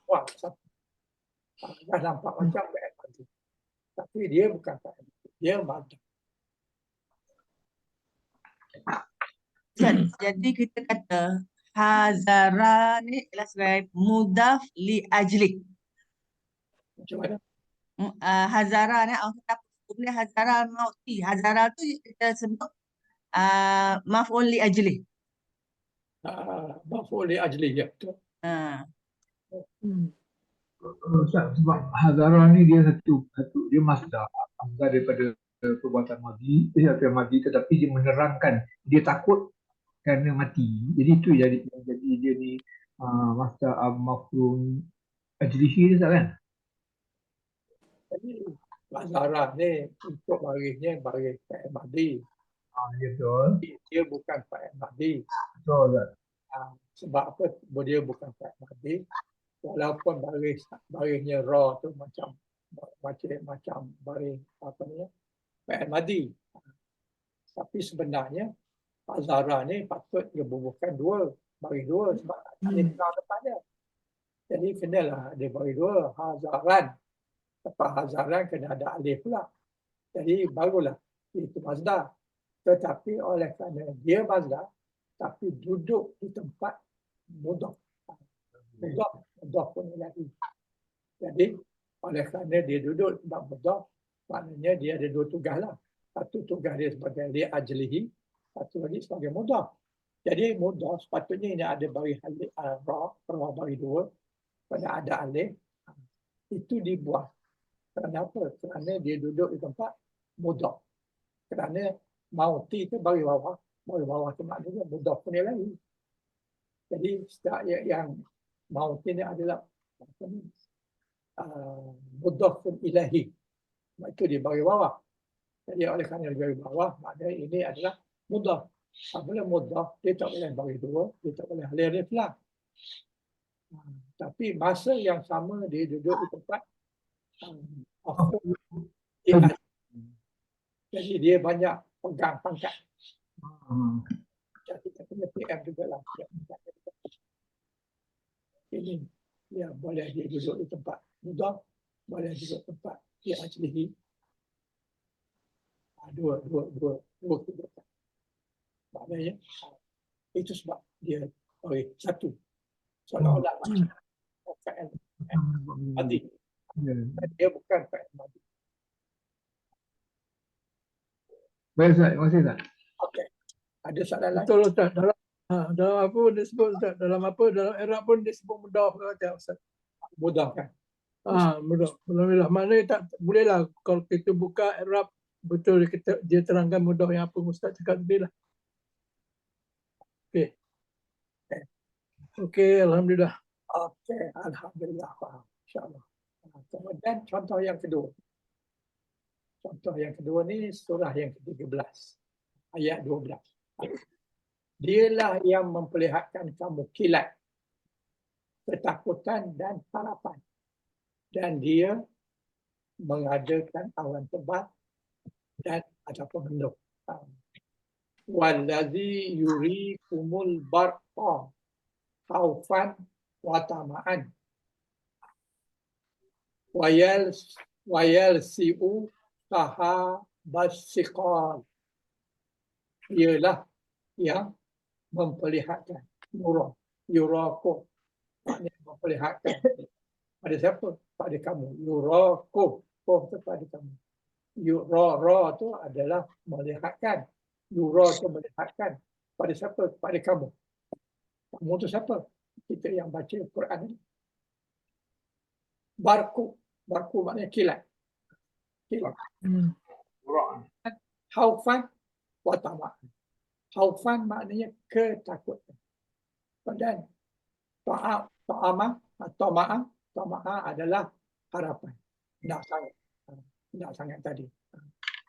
Wah, satu. Dah nampak macam fi'il madi. Tapi dia bukan fi'il madi. Dia madi. Jadi kita kata hazara ni adalah sebagai mudaf li ajli. Macam mana? Hazara ni orang kata boleh hazara mauti. Hazara tu kita sebut maf'ul li ajli. Maf'ul li ajli, ya betul. Ustaz, sebab hazara ni dia satu dia masdar daripada perbuatan madi, tetapi dia menerangkan dia takut kerana mati. Jadi itu jadi dia ni masdar maf'ul ajlihi Ustaz kan? Jadi Mazharah ni untuk barisnya baris fi'il madi. Ya betul. Dia bukan fi'il madi. Betul Ustaz. Sebab apa dia bukan fi'il madi? Walaupun barisnya ra tu macam baris apa ni fi'il madi. Tapi sebenarnya Mazharah ni patut dia bubuhkan baris dua sebab alif lam depannya. Jadi kenalah dia baris dua hazaran. Lepas hazaran kena ada alif pula. Jadi barulah itu mazda. Tetapi oleh kerana dia mazda, tapi duduk di tempat mudhaf. Mudhaf pun ilahi. Jadi oleh kerana dia duduk di tempat mudhaf, maknanya dia ada dua tugas lah. Satu tugas dia sebagai li ajlihi, satu lagi sebagai mudhaf. Jadi mudhaf sepatutnya ini ada baris alif ra baris dua, pada ada alif itu dibuat. Kenapa? Kerana dia duduk di tempat mudhaf. Kerana mauti itu bagi bawah tu maknanya mudhaf pun lagi. Jadi setiap yang mauti ini adalah mudhaf pun ilahi. Itu dia bagi bawah. Jadi oleh kerana dia bagi bawah, maknanya ini adalah mudhaf. Apabila mudhaf, dia tak boleh bagi dua, dia tak boleh alif lam. Tapi masa yang sama dia duduk di tempat Mahfuz AI. Jadi dia banyak pegang pangkat. Jadi kita punya PM juga lah. Ini dia boleh dia duduk di tempat mudah, boleh duduk tempat dia ajlihi. Dua kedudukan. Maknanya itu sebab dia satu. Seolah-olah macam fa'il madi. Dia bukan fa'il madi. Baik Ustaz, terima kasih Ustaz. Okey. Ada soalan lain? Betul Ustaz. Dalam apa pun disebut Ustaz. Dalam Arab pun disebut mudah kata Ustaz. Mudah kan? Mudah. Alhamdulillah. Maknanya tak bolehlah kalau kita buka Arab betul dia terangkan mudah yang apa Ustaz cakap tadi lah. Okey. Okey, alhamdulillah. Okey, alhamdulillah faham. Insya-Allah. Kemudian contoh yang kedua. Contoh yang kedua ni surah yang ke-13 ayat 12. Dialah yang memperlihatkan kamu kilat, ketakutan dan harapan. Dan dia mengadakan awan tebal dan ataupun mendung. Wallazi yurikumul barqa khaufan wa tama'an wayal si'u taha basiqal. Ialah yang memperlihatkan yurakum, maknanya memperlihatkan pada siapa? Pada kamu. Yurakum, itu pada kamu. Yura tu adalah melihatkan. Yura tu melihatkan pada siapa? Pada kamu. Kamu tu siapa? Kita yang baca Quran ni. Barku maknanya kilat. Kilat. Haufan wa tama'an. Haufan maknanya ketakutan. Dan Tama'a adalah harapan. Nak sangat tadi.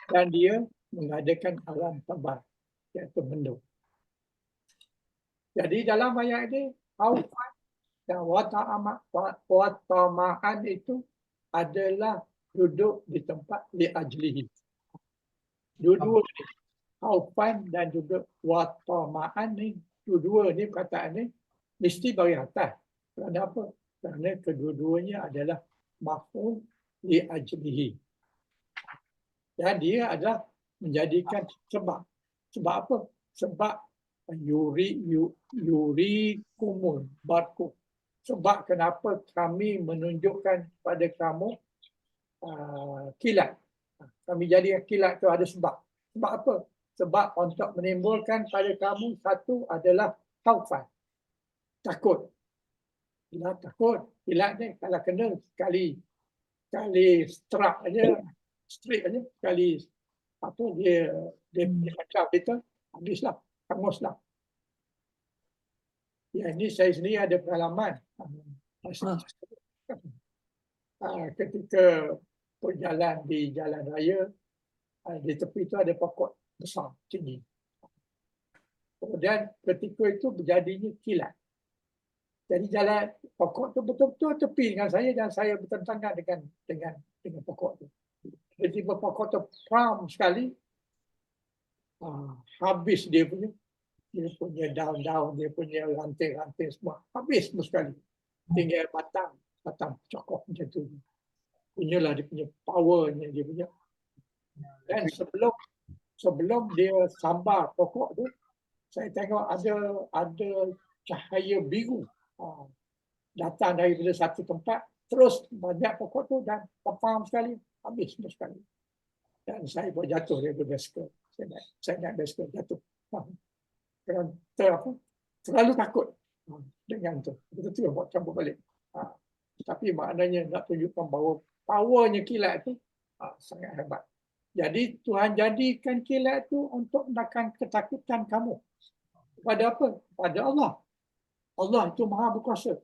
Dan dia mengadakan alam tebal, iaitu mendung. Jadi dalam ayat ini, haufan dan watama'an itu adalah duduk di tempat li'ajlihi. Dua-dua ni, haufan dan juga watama'an ni, dua-dua ni perkataan ni mesti bagi atas. Kerana apa? Kerana kedua-duanya adalah maf'ul li'ajlihi. Dan dia adalah menjadikan sebab. Sebab apa? Sebab yurikumul barku. Sebab kenapa kami menunjukkan pada kamu kilat. Kami jadikan kilat itu ada sebab. Sebab apa? Sebab untuk menimbulkan pada kamu satu adalah khaufan. Takut. Bila takut, kilat ni kalau kena sekali strike aja, sekali apa dia macam kita, habislah, hanguslah. Ya, ini saya sendiri ada pengalaman. Ketika berjalan di jalan raya, di tepi itu ada pokok besar, tinggi. Kemudian ketika itu berjadinya kilat. Jadi jalan pokok itu betul-betul tepi dengan saya dan saya bertentangan dengan pokok itu. Tiba-tiba pokok itu pram sekali, habis dia punya daun-daun, dia punya ranting-ranting semua habis sekali. Tinggal batang cokok macam tu. Inilah dia punya powernya dia punya. Dan sebelum dia sambar pokok tu, saya tengok ada cahaya biru datang daripada satu tempat, terus banyak pokok tu dan pam sekali, habis sekali. Dan saya pun jatuh daripada basikal. Saya naik basikal jatuh. Terlalu takut dengan tu. Betul-betul buat campur balik. Tapi maknanya nak tunjukkan bahawa powernya kilat itu sangat hebat. Jadi Tuhan jadikan kilat itu untuk menekan ketakutan kamu. Kepada apa? Kepada Allah. Allah itu maha berkuasa.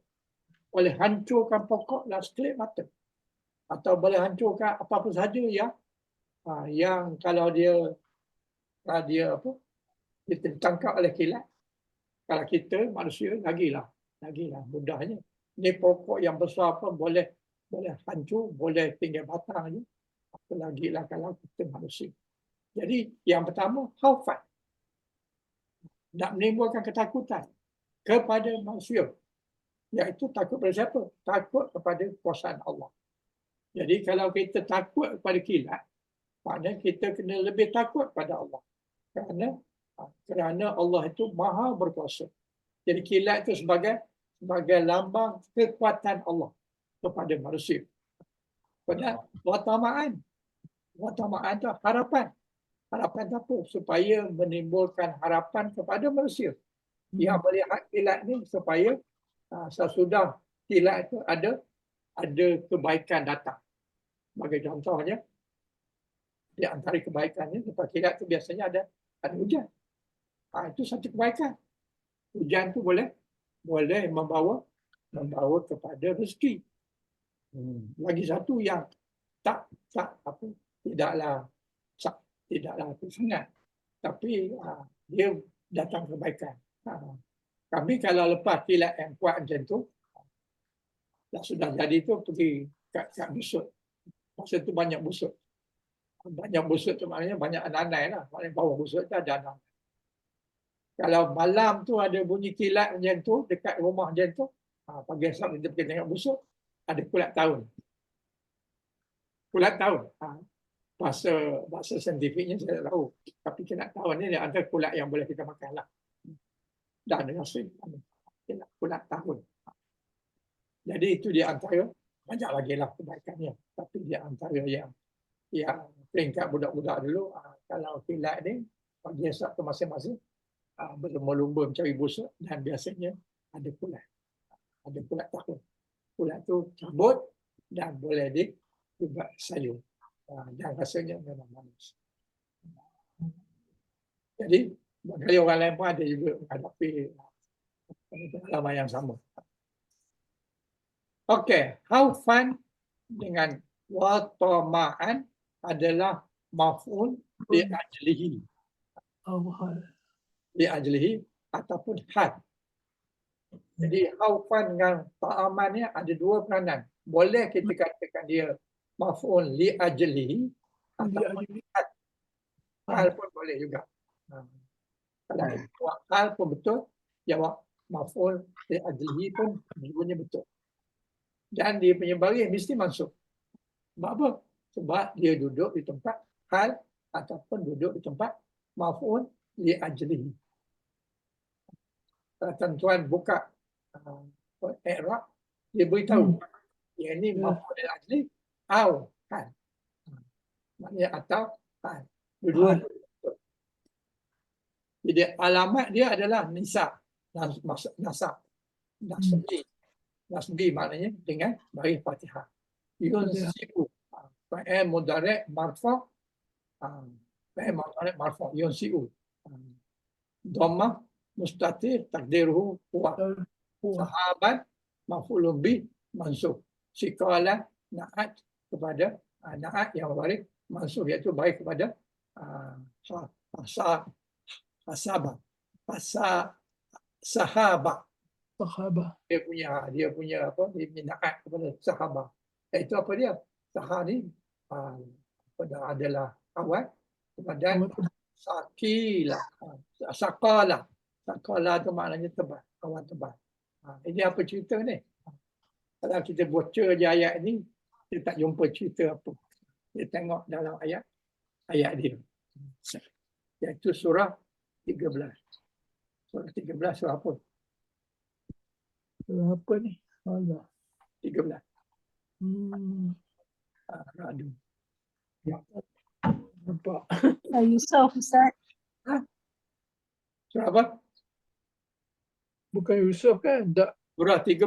Boleh hancurkan pokok dan sekelip mata. Atau boleh hancurkan apa-apa sahaja yang kalau dia ditangkap oleh kilat. Kalau kita manusia lagilah mudahnya. Ini pokok yang besar pun boleh boleh hancur, boleh tinggal batang je. Apa lagi lah kalau kita manusia. Jadi yang pertama, khaufan. Nak menimbulkan ketakutan kepada manusia. Iaitu takut pada siapa? Takut kepada kuasaan Allah. Jadi kalau kita takut kepada kilat, maknanya kita kena lebih takut pada Allah. Kerana Allah itu maha berkuasa. Jadi kilat itu sebagai lambang kekuatan Allah kepada manusia. Kemudian watamaan. Watamaan itu harapan. Harapan itu apa? Supaya menimbulkan harapan kepada manusia. Yang melihat kilat ni supaya sesudah kilat itu ada kebaikan datang. Bagi contohnya, di antara kebaikannya, lepas kilat itu biasanya ada hujan. Itu satu kebaikan. Hujan itu boleh membawa kepada rezeki. Lagi satu yang tidaklah sangat, tapi dia datang kebaikan. Kami kalau lepas kilat yang kuat macam tu, sudah jadi tu pergi kat busuk. Masa tu banyak busuk. Banyak busuk tu maknanya banyak anai lah. Maknanya bawah busuk tu ada anai. Kalau malam tu ada bunyi kilat macam tu, dekat rumah macam tu, pagi esok kita pergi tengok busuk, ada kulat tahun. Kulat tahun. Bahasa saintifiknya saya tak tahu. Tapi kulat tahun ni ada kulat yang boleh kita makan lah. Dan nasi, kulat tahun. Jadi itu di antara, banyak lagi lah kebaikannya. Tapi di antara yang peringkat budak-budak dulu, kalau kilat ni, pagi esok tu masing-masing, berlumba-lumba mencari busuk dan biasanya ada kulat. Ada kulat tahun. Kulat tu cabut dan boleh juga sayur. Dan rasanya memang manis. Jadi, bagi orang lain pun ada juga menghadapi pengalaman yang sama. Okey, khaufan dengan watama'an adalah maf'ul li ajlihi ataupun had. Jadi khaufan dengan ta'aman ni ada dua peranan. Boleh kita katakan dia maf'ul li ajlihi ataupun had. Hal pun boleh juga. Kalau kita buat hal pun betul, jawab maf'ul li ajlihi pun dua-duanya betul. Dan dia punya baris mesti masuk. Sebab apa? Sebab dia duduk di tempat hal ataupun duduk di tempat maf'ul li ajlihi. Tuan buka i'rab, dia beritahu yang ini maf'ul li ajli atau hal. Maknanya atau hal. Dua-dua. Jadi alamat dia adalah nisab. Nasab. Nasbi maknanya dengan baris Fatihah. Yunsibu. Fa'il mudhari' marfu'. Fa'il mudhari' marfu'. Yunsibu. Dhammah mustatir takdiruhu huwa. Sahabat maf'ulun bih mansub. Siqala na'at kepada na'at yang baris mansub, iaitu baris kepada sahabat. Dia punya na'at kepada sahabat. Itu apa dia? Sahabat ni adalah awal, kemudian sakilah. Saqala tu maknanya tebal, awan tebal. Ini apa cerita ni? Kalau kita baca je ayat ni, kita tak jumpa cerita apa. Kita tengok dalam ayat dia. Iaitu surah 13. Surah 13 surah apa? Apa ni? Allah. 13. Ra'd. Nampak. Yusuf, Ustaz. Surah apa? Bukan Yusuf kan? Tak. Surah 13.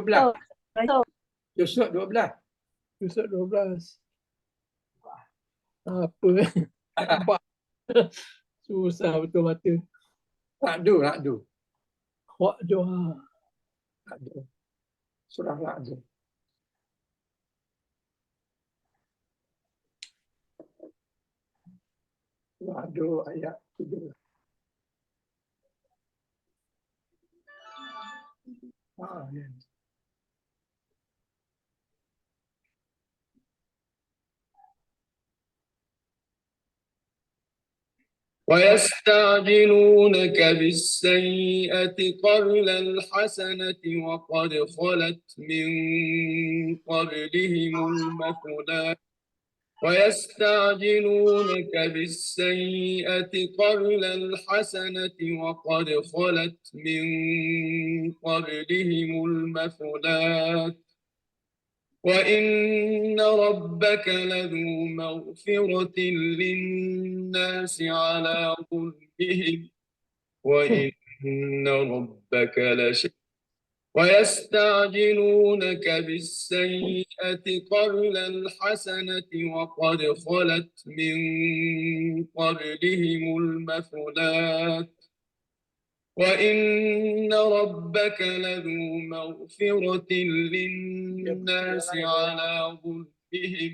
Yusuf 12. Yusuf 12. Apa? Nampak. Susah betul mata. Ra'du. Wak doa. Ra'du. Surah Ra'du. Ra'du ayat 13. Ya. ويستعجلونك بالسيئة قبل الحسنة وقد خلت من قبلهم المثلات ويستعجلونك بالسيئة قبل الحسنة وقد خلت من قبلهم المثلات وإن ربك لذو مغفرة للناس على ظلمهم وإن ربك ويستعجلونك بالسيئة قبل الحسنة وقد خلت من قبلهم المثلات وإن ربك لذو مغفرة للناس على ظلمهم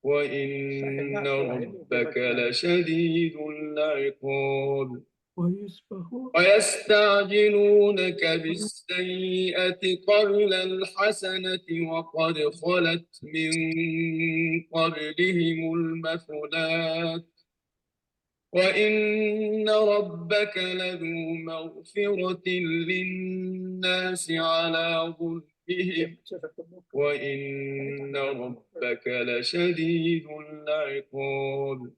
وإن ربك لشديد العقاب ويستعجلونك بالسيئة قبل الحسنة وقد خلت من قبلهم المثلات وإن ربك لذو مغفرة للناس على ظلمهم وإن ربك لشديد العقاب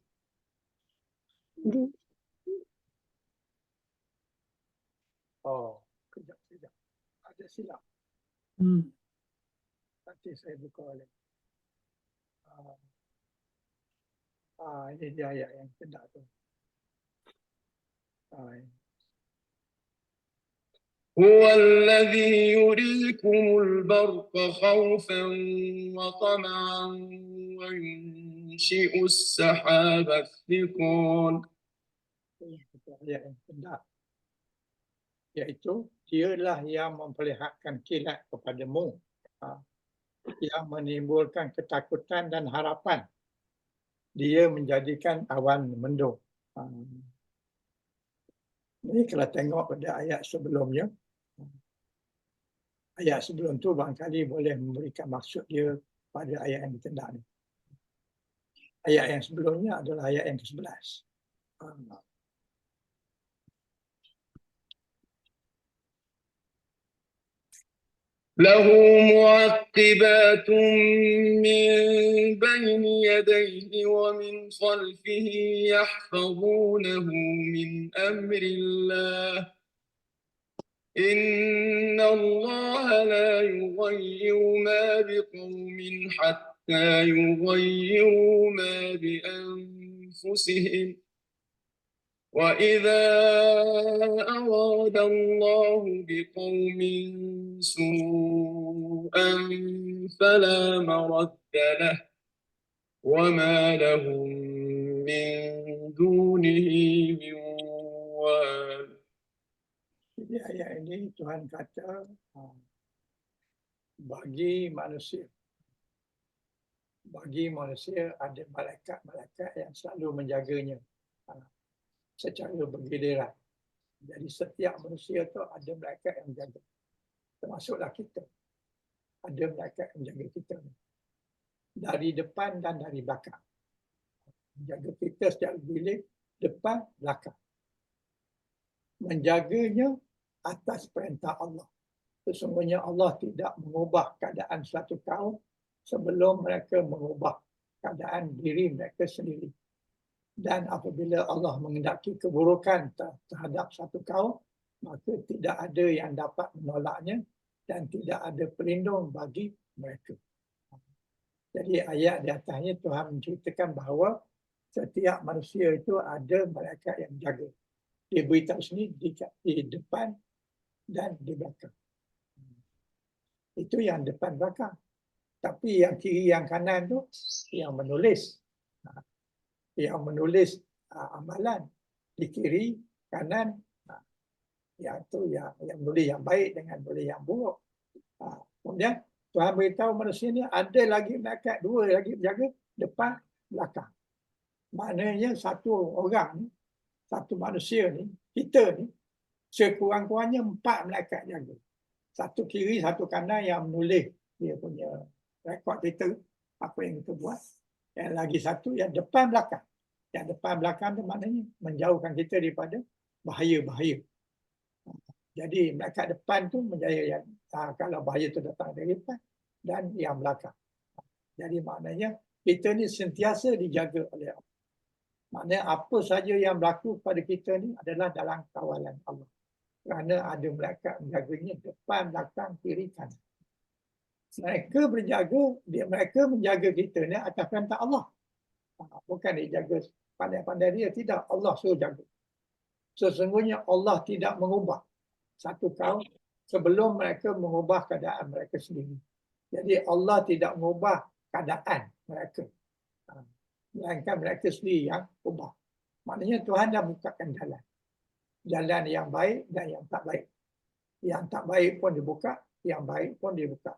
Oh, kejap. Ada silap. Nanti saya buka balik. Ini dia ayat yang kedua tu. هو الذي يريكم البرق خوفا وطمعا وينشئ السحاب الثقال. Ayat yang kedua. Iaitu, dialah yang memperlihatkan kilat kepadamu. Yang menimbulkan ketakutan dan harapan. Dia menjadikan awan mendung. Ini kalau tengok pada ayat sebelumnya, ayat sebelum tu barangkali boleh memberikan maksud dia pada ayat yang ketiga ni. Ayat yang sebelumnya adalah ayat yang ke-11. له معقبات من بين يديه ومن خلفه يحفظونه من أمر الله إن الله لا يغير ما بقوم حتى يغيروا ما بأنفسهم وإذا أراد الله بقوم سوءا فلا مرد له وما لهم من دونه من وال. Jadi ayat ini Tuhan kata bagi manusia ada malaikat-malaikat yang selalu menjaganya secara bergiliran. Jadi setiap manusia tu ada malaikat yang menjaga. Termasuklah kita. Ada malaikat yang menjaga kita. Dari depan dan dari belakang. Menjaga kita secara bilik, depan, belakang. Menjaganya atas perintah Allah. Sesungguhnya Allah tidak mengubah keadaan suatu kaum sebelum mereka mengubah keadaan diri mereka sendiri. Dan apabila Allah mengendaki keburukan terhadap satu kaum, maka tidak ada yang dapat menolaknya dan tidak ada pelindung bagi mereka. Jadi ayat di atasnya Tuhan menceritakan bahawa setiap manusia itu ada malaikat yang menjaga. Dia beritahu sini di depan dan di belakang. Itu yang depan belakang. Tapi yang kiri yang kanan tu yang menulis. Yang menulis amalan di kiri, kanan, yang tu yang menulis yang baik dengan menulis yang buruk. Kemudian Tuhan beritahu manusia ni ada lagi malaikat, dua lagi berjaga depan, belakang. Maknanya satu orang ni, satu manusia ni, kita ni, sekurang-kurangnya 4 malaikat jaga. Satu kiri, satu kanan yang menulis dia punya rekod kita, apa yang kita buat. Yang lagi satu yang depan belakang, Yang depan belakang tu maknanya menjauhkan kita daripada bahaya-bahaya. Jadi malaikat depan tu menjaya yang kalau bahaya tu datang dari depan, dan yang belakang. Jadi maknanya kita ni sentiasa dijaga oleh Allah. Maknanya apa saja yang berlaku pada kita ni adalah dalam kawalan Allah. Kerana ada malaikat menjaganya depan, belakang, kiri, kanan. Mereka mereka menjaga kita ni atas perintah Allah. Bukan dia jaga pandai-pandai dia, tidak. Allah suruh jaga. Sesungguhnya Allah tidak mengubah satu kaum sebelum mereka mengubah keadaan mereka sendiri. Jadi Allah tidak mengubah keadaan mereka. Melainkan mereka sendiri yang ubah. Maknanya Tuhan dah bukakan jalan. Jalan yang baik dan yang tak baik. Yang tak baik pun dibuka, yang baik pun dibuka.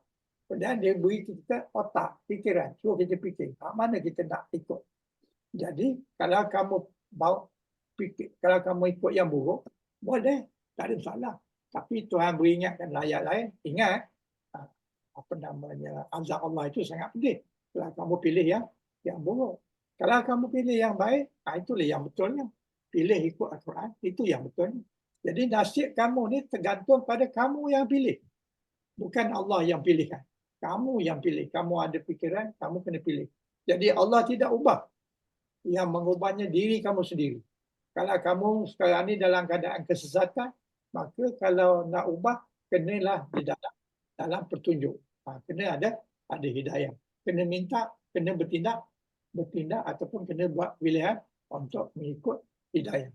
Dan dia beri kita otak, fikiran. Suruh kita fikir, mana kita nak ikut. Jadi kalau kamu fikir, kalau kamu ikut yang buruk, boleh, tak ada masalah. Tapi Tuhan beri ingatkan ayat lain, ingat azab Allah itu sangat pedih. Kalau kamu pilih yang buruk. Kalau kamu pilih yang baik, itulah yang betulnya. Pilih ikut Al-Quran, itu yang betulnya. Jadi nasib kamu ni tergantung pada kamu yang pilih. Bukan Allah yang pilihkan. Kamu yang pilih. Kamu ada fikiran, kamu kena pilih. Jadi Allah tidak ubah. Yang mengubahnya diri kamu sendiri. Kalau kamu sekarang ni dalam keadaan kesesatan, maka kalau nak ubah, kenalah di dalam petunjuk. Kena ada hidayah. Kena minta, kena bertindak ataupun kena buat pilihan untuk mengikut hidayah.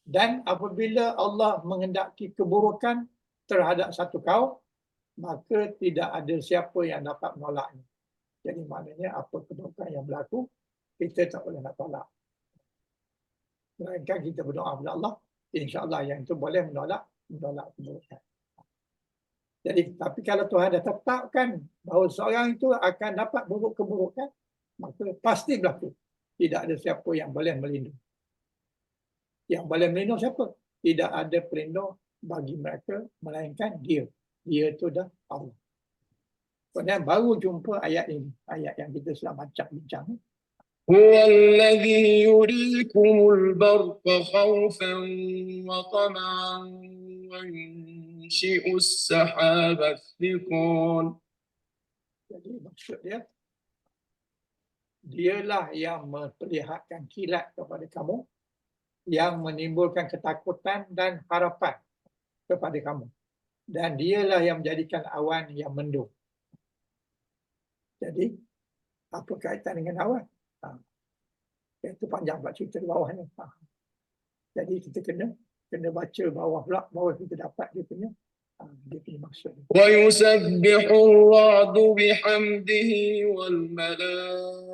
Dan apabila Allah menghendaki keburukan terhadap satu kaum, maka tidak ada siapa yang dapat menolaknya. Jadi maknanya apa keburukan yang berlaku, kita tak boleh nak tolak. Melainkan kita berdoa kepada Allah, insya-Allah yang itu boleh menolak keburukan. Jadi tapi kalau Tuhan dah tetapkan bahawa seorang itu akan dapat keburukan, maka pasti berlaku. Tidak ada siapa yang boleh melindungi. Yang boleh melindungi siapa? Tidak ada pelindung bagi mereka melainkan Dia. Dia itu dah Allah. Kemudian baru jumpa ayat ini, ayat yang kita sedang bincang. هو الذي يريكم البرق خوفا وطمعا وينشئ السحاب الثقال. Jadi maksud dia, dialah yang memperlihatkan kilat kepada kamu, yang menimbulkan ketakutan dan harapan kepada kamu. Dan dialah yang menjadikan awan yang mendung. Jadi, apa kaitan dengan awan? Itu panjang pula cerita di bawah ni. Jadi kita kena baca bawah pula, bawah kita dapat dia punya maksud. ويسبح الرعد بحمده والملائكة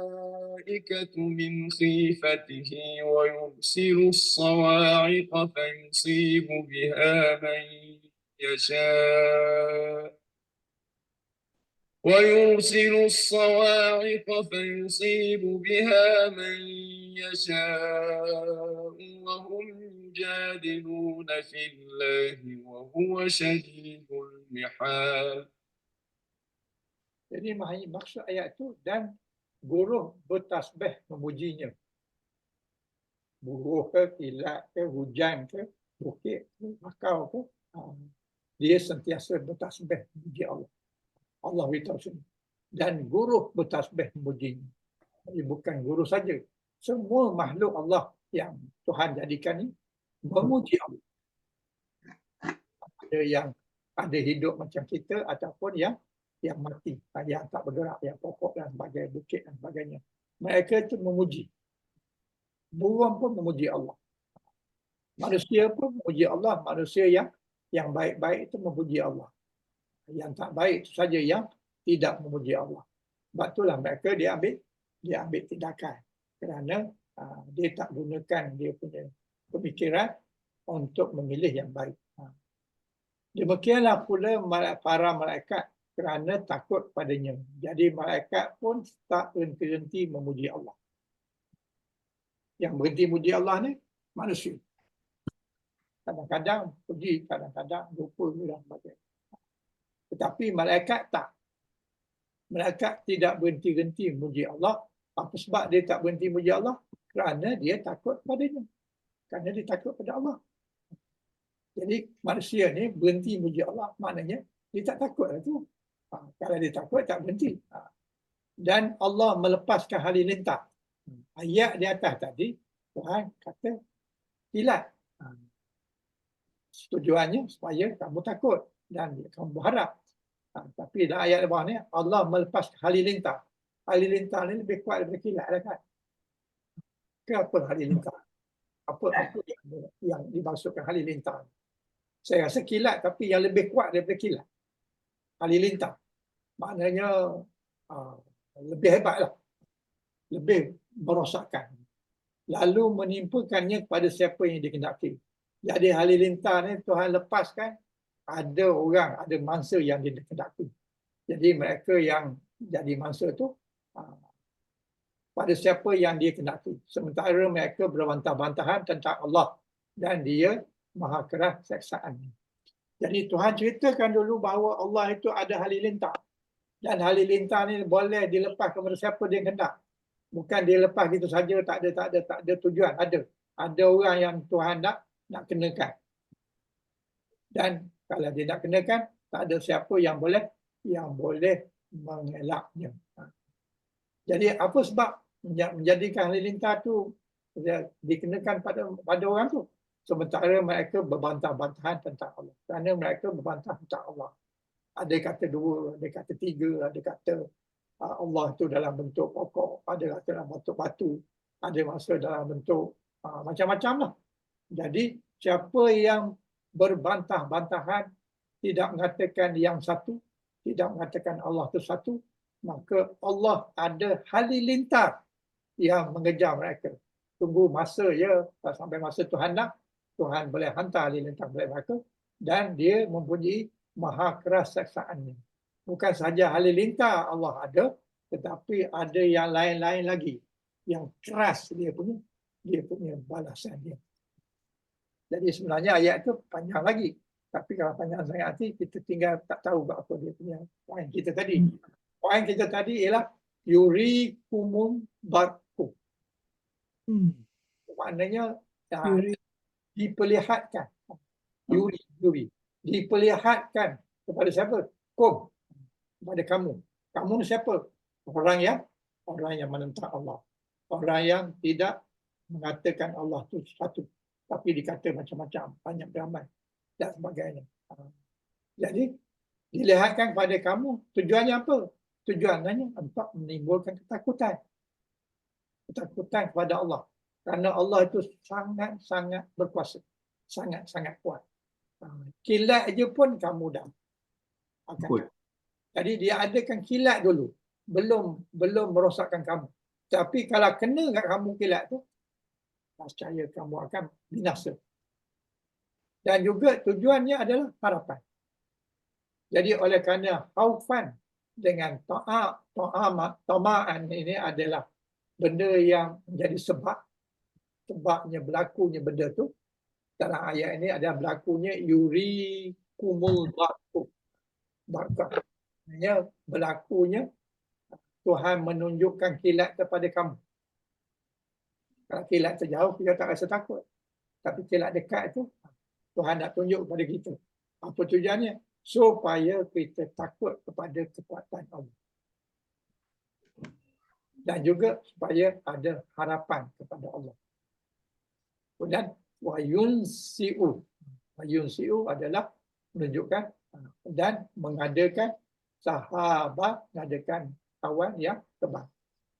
من خيفته ويرسل الصواعق فيصيب بها من يشاء ويرسل الصواعق فيصيب بها من يشاء وهم يجادلون في الله وهو شديد المحال. Jadi maksud ayat itu, dan guruh bertasbih memujinya. Buruh ke, kilat ke, hujan ke, bukit ke, makau ke, dia sentiasa bertasbih memuji Allah. Allah beritahu sini. Dan guru bertasbih memujinya. Jadi bukan guru saja. Semua makhluk Allah yang Tuhan jadikan ini memuji Allah. Ada yang ada hidup macam kita ataupun yang mati, yang tak bergerak, yang pokok dan sebagainya, bukit dan sebagainya. Mereka itu memuji. Burung pun memuji Allah. Manusia pun memuji Allah. Manusia yang baik-baik itu memuji Allah. Yang tak baik itu saja yang tidak memuji Allah. Sebab itulah mereka dia ambil tindakan. Kerana dia tak gunakan dia punya pemikiran untuk memilih yang baik. Demikianlah pula para malaikat kerana takut padanya. Jadi malaikat pun tak berhenti memuji Allah. Yang berhenti memuji Allah ni manusia. Kadang-kadang puji, kadang-kadang lupa dan sebagainya. Tetapi malaikat tak. Malaikat tidak berhenti-henti memuji Allah. Apa sebab dia tak berhenti memuji Allah? kerana dia takut padanya. Kerana dia takut pada Allah. Jadi manusia ni berhenti muji Allah, maknanya dia tak takut lah tu. Kalau dia takut, tak berhenti. Dan Allah melepaskan halilintar. Ayat di atas tadi, Tuhan kata kilat. Tujuannya supaya kamu takut dan kamu berharap. Tapi dalam ayat bawah ni, Allah melepaskan halilintar. Halilintar ni lebih kuat daripada kilat lah kan. Ke apa halilintar? Apa yang dimaksudkan halilintar? Saya rasa kilat, tapi yang lebih kuat daripada kilat. Halilintar. Maknanya lebih hebat lah. Lebih merosakkan. Lalu menimpakannya kepada siapa yang dikehendaki. Jadi halilintar ni Tuhan lepaskan, ada orang, ada mangsa yang dikehendaki. Jadi mereka yang jadi mangsa tu pada siapa yang dia kehendaki. Sementara mereka berbantah-bantahan tentang Allah dan dia maha keras seksaannya. Jadi Tuhan ceritakan dulu bahawa Allah itu ada halilintar. Dan halilintar ni boleh dilepas kepada siapa dia hendak. Bukan dia lepas gitu saja, tak ada tujuan. Ada orang yang Tuhan nak kenakan. Dan kalau dia nak kenakan, tak ada siapa yang boleh mengelaknya. Jadi apa sebab menjadikan halilintar tu dikenakan pada orang tu? Sementara mereka berbantah-bantahan tentang Allah. Kerana mereka berbantah tentang Allah. Ada kata 2, ada kata 3, ada kata Allah itu dalam bentuk pokok, ada kata dalam bentuk batu, ada masa dalam bentuk macam-macam lah. Jadi siapa yang berbantah-bantahan, tidak mengatakan yang satu, tidak mengatakan Allah itu satu, maka Allah ada halilintar yang mengejar mereka. Tunggu masa ya, sampai masa Tuhan nak, Tuhan boleh hantar halilintar kepada mereka dan dia mempunyai maha keras seksaannya. Bukan sahaja halilintar Allah ada, tetapi ada yang lain-lain lagi yang keras dia punya balasan dia. Jadi sebenarnya ayat itu panjang lagi. Tapi kalau panjang sangat nanti kita tinggal tak tahu apa dia punya poin kita tadi. Poin kita tadi ialah yurikumum barku. Maknanya diperlihatkan. Yuri. Diperlihatkan kepada siapa? Kum. Kepada kamu. Kamu ni siapa? Orang yang menentang Allah. Orang yang tidak mengatakan Allah itu satu. Tapi dikata macam-macam. Banyak beramai. Dan sebagainya. Jadi, dilihatkan kepada kamu. Tujuannya apa? Tujuannya untuk menimbulkan ketakutan. Ketakutan kepada Allah. Kerana Allah itu sangat-sangat berkuasa. Sangat-sangat kuat. Kilat aja pun kamu dah akan. Jadi dia adakan kilat dulu. Belum merosakkan kamu. Tapi kalau kena kat kamu kilat tu, percaya kamu akan binasa. Dan juga tujuannya adalah harapan. Jadi oleh kerana khaufan dengan ta'aan ini adalah benda yang menjadi sebabnya berlakunya benda tu. Dalam ayat ini ada berlakunya yurikumul barakah. Maksudnya berlakunya Tuhan menunjukkan kilat kepada kamu. Kalau kilat terjauh kita tak rasa takut. Tapi kilat dekat itu Tuhan nak tunjuk kepada kita. Apa tujuannya? Supaya kita takut kepada kekuatan Allah. Dan juga supaya ada harapan kepada Allah. Kemudian wayunsi'u. Wayunsi'u adalah menunjukkan dan mengadakan sahabat, mengadakan kawan yang terbang.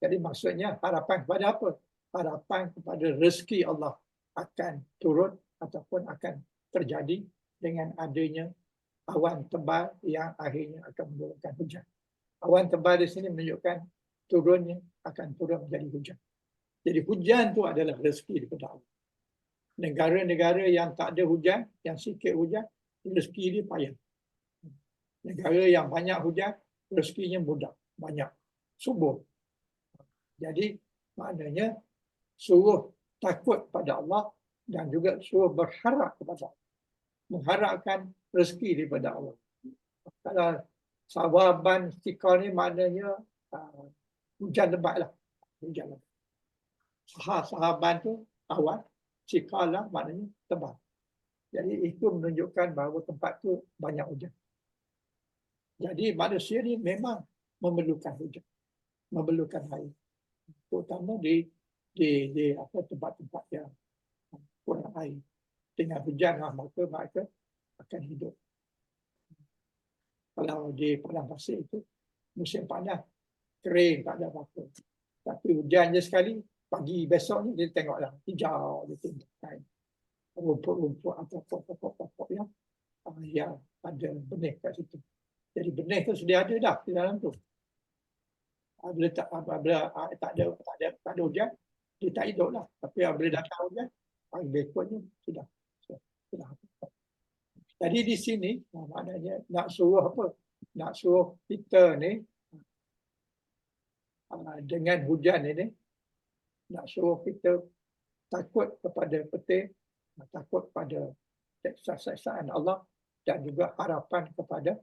Jadi maksudnya harapan kepada apa? Harapan kepada rezeki Allah akan turun ataupun akan terjadi dengan adanya awan tebal yang akhirnya akan menurunkan hujan. Awan tebal di sini menunjukkan akan turun menjadi hujan. Jadi hujan itu adalah rezeki daripada Allah. Negara-negara yang tak ada hujan, yang sikit hujan, rezeki dia payah. Negara yang banyak hujan, rezekinya mudah, banyak, subur. Jadi maknanya suruh takut pada Allah dan juga suruh berharap kepada Allah. Mengharapkan rezeki daripada Allah. Kalau sawaban istiqamah ni maknanya hujan lebat lah. Hujan lebat. sahaban tu awan, cikalah maknanya tebal. Jadi itu menunjukkan bahawa tempat tu banyak hujan. Jadi manusia ni memang memerlukan hujan, memerlukan air, terutama di tempat-tempat yang kurang air. Dengan hujan maka mereka akan hidup. Kalau di padang pasir itu musim panas, kering, tak ada apa-apa. Tapi hujan je sekali, pagi besoknya dia tengoklah hijau, dia tengok rumput-rumput atau pokok-pokok yang ada benih kat situ. Jadi benih tu sudah ada dah di dalam tu. Apabila tak ada hujan, dia tak hidup lah. Tapi apabila datang hujan, pagi berikutnya sudah. Jadi di sini maknanya nak suruh apa? Nak suruh kita ni dengan hujan ini, nak suruh kita takut kepada petir, takut pada seksaan Allah dan juga harapan kepada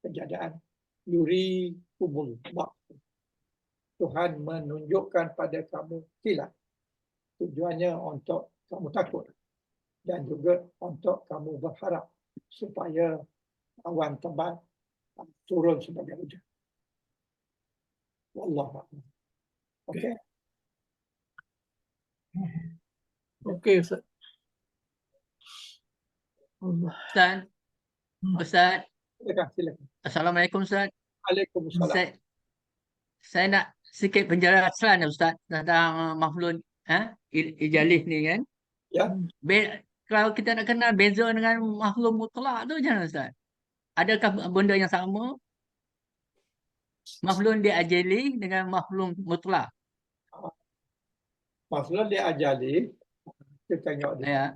kejadian yuri kumul. Tuhan menunjukkan pada kamu kilat. Tujuannya untuk kamu takut dan juga untuk kamu berharap supaya awan tebal turun sebagai hujan. Wallahu a'lam. Okey. Okey, Ustaz. Allah. Ustaz, Ustaz, Silakan. Assalamualaikum Ustaz. Waalaikumsalam. Saya nak sikit penjelasan Ustaz tentang makhluk ijalih ni kan. Ya. Kalau kita nak kenal beza dengan makhluk mutlak tu macam mana Ustaz? Adakah benda yang sama? Makhluk diajali dengan makhluk mutlak. Makhluk dia ajali, kita tengok dia.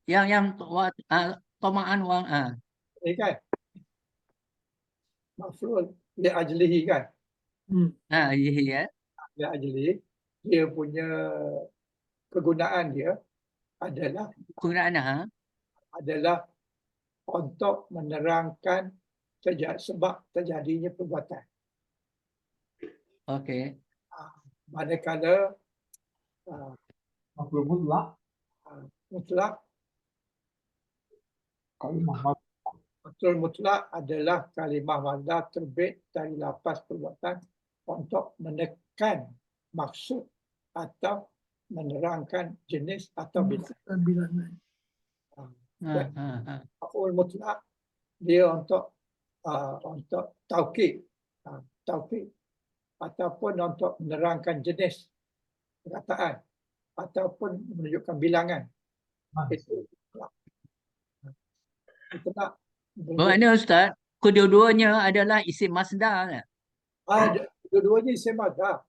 Ya. Yang tomaan wang Ini kan makhluk dia ajlihi kan. ya. Dia ajli, dia punya kegunaan dia adalah untuk menerangkan sebab terjadinya perbuatan. Okey. Manakala Makhluk mutlak kalimah Betul mutlak adalah kalimah mazhar terbit dari lapas perbuatan untuk menekan maksud atau menerangkan jenis atau bilangan. Maf'ul mutlak dia untuk taukid, ataupun untuk menerangkan jenis perkataan ataupun menunjukkan bilangan. Itu mutlak. Mutlak Bermakna Ustaz, kedua-duanya adalah isim masdar kan? Dua-duanya isim mazhar.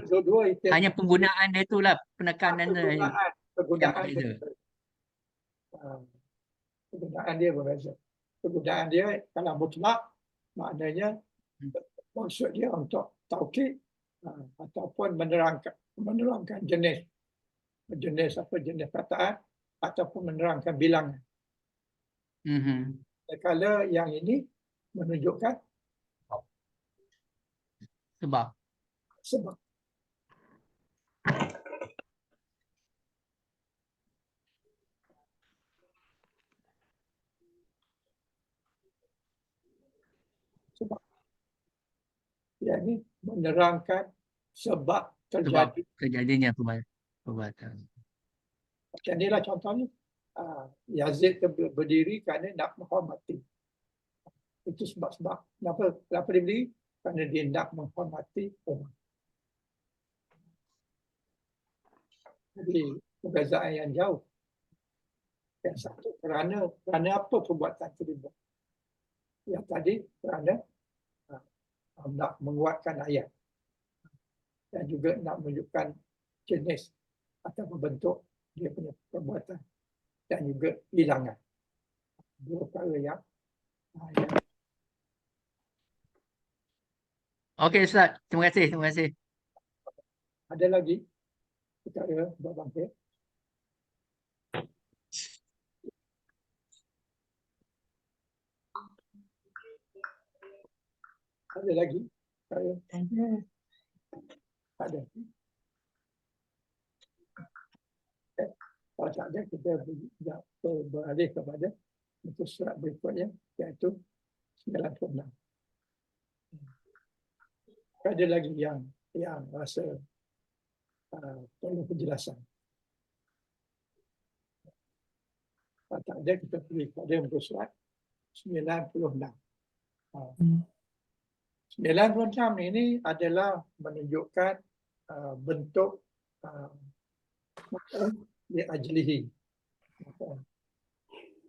Dua-dua isim. Hanya penggunaan dia itulah penekanan Penggunaan dia berbeza. Penggunaan dia kalau mutlak maknanya maksud dia untuk taukid ataupun menerangkan jenis perkataan ataupun menerangkan bilangan. Kalau yang ini menunjukkan sebab. Sebab yakni menerangkan sebab terjadinya perbuatan. Macam inilah contohnya Yazid berdiri kerana nak menghormati. Itu sebab-sebab. Kenapa dia berdiri? Kerana dia nak menghormati Umar. Jadi perbezaan yang jauh. Yang satu kerana apa perbuatan itu dibuat. Yang tadi kerana nak menguatkan ayat. Dan juga nak menunjukkan jenis atau bentuk dia punya perbuatan. Dan juga bilangan. Dua perkara yang Okey Ustaz, terima kasih. Ada lagi perkara berbangkit? Ada lagi perkara? Tak ada. Kalau tak ada, kita beralih kepada muka surat berikutnya, iaitu 96. Ada lagi yang rasa perlu penjelasan. Kalau tak ada, kita pergi kepada muka surat 96. 96 ini adalah menunjukkan bentuk li'ajlihi.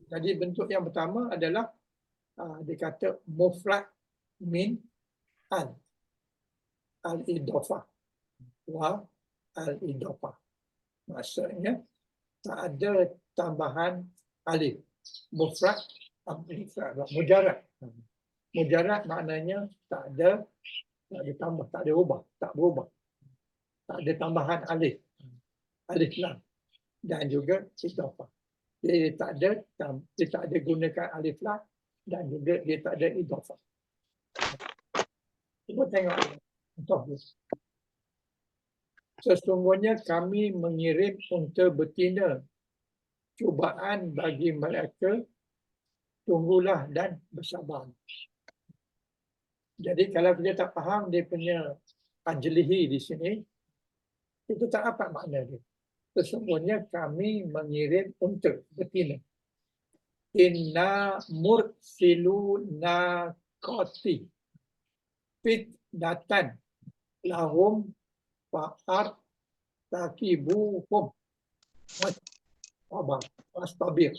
Jadi bentuk yang pertama adalah dia kata mufrad min al-idhafah wa al-idhafah. Maksudnya tak ada tambahan alif. Mufrad mujarrad. Mujarrad maknanya tak ada tambah, tak ada ubah, tak berubah. Tak ada tambahan alif lam dan juga idhafah. Dia tak ada gunakan alif lam dan juga dia tak ada idhafah. Cuba tengok contoh ni. Sesungguhnya kami mengirim unta betina, cubaan bagi mereka, tunggulah dan bersabar. Jadi kalau kita tak faham dia punya ajlihi di sini, itu tak apa makna dia. Sesungguhnya kami mengirim unta betina. Inna mursilu naqati fitnatan lahum fa'ar takibuhum wastabir.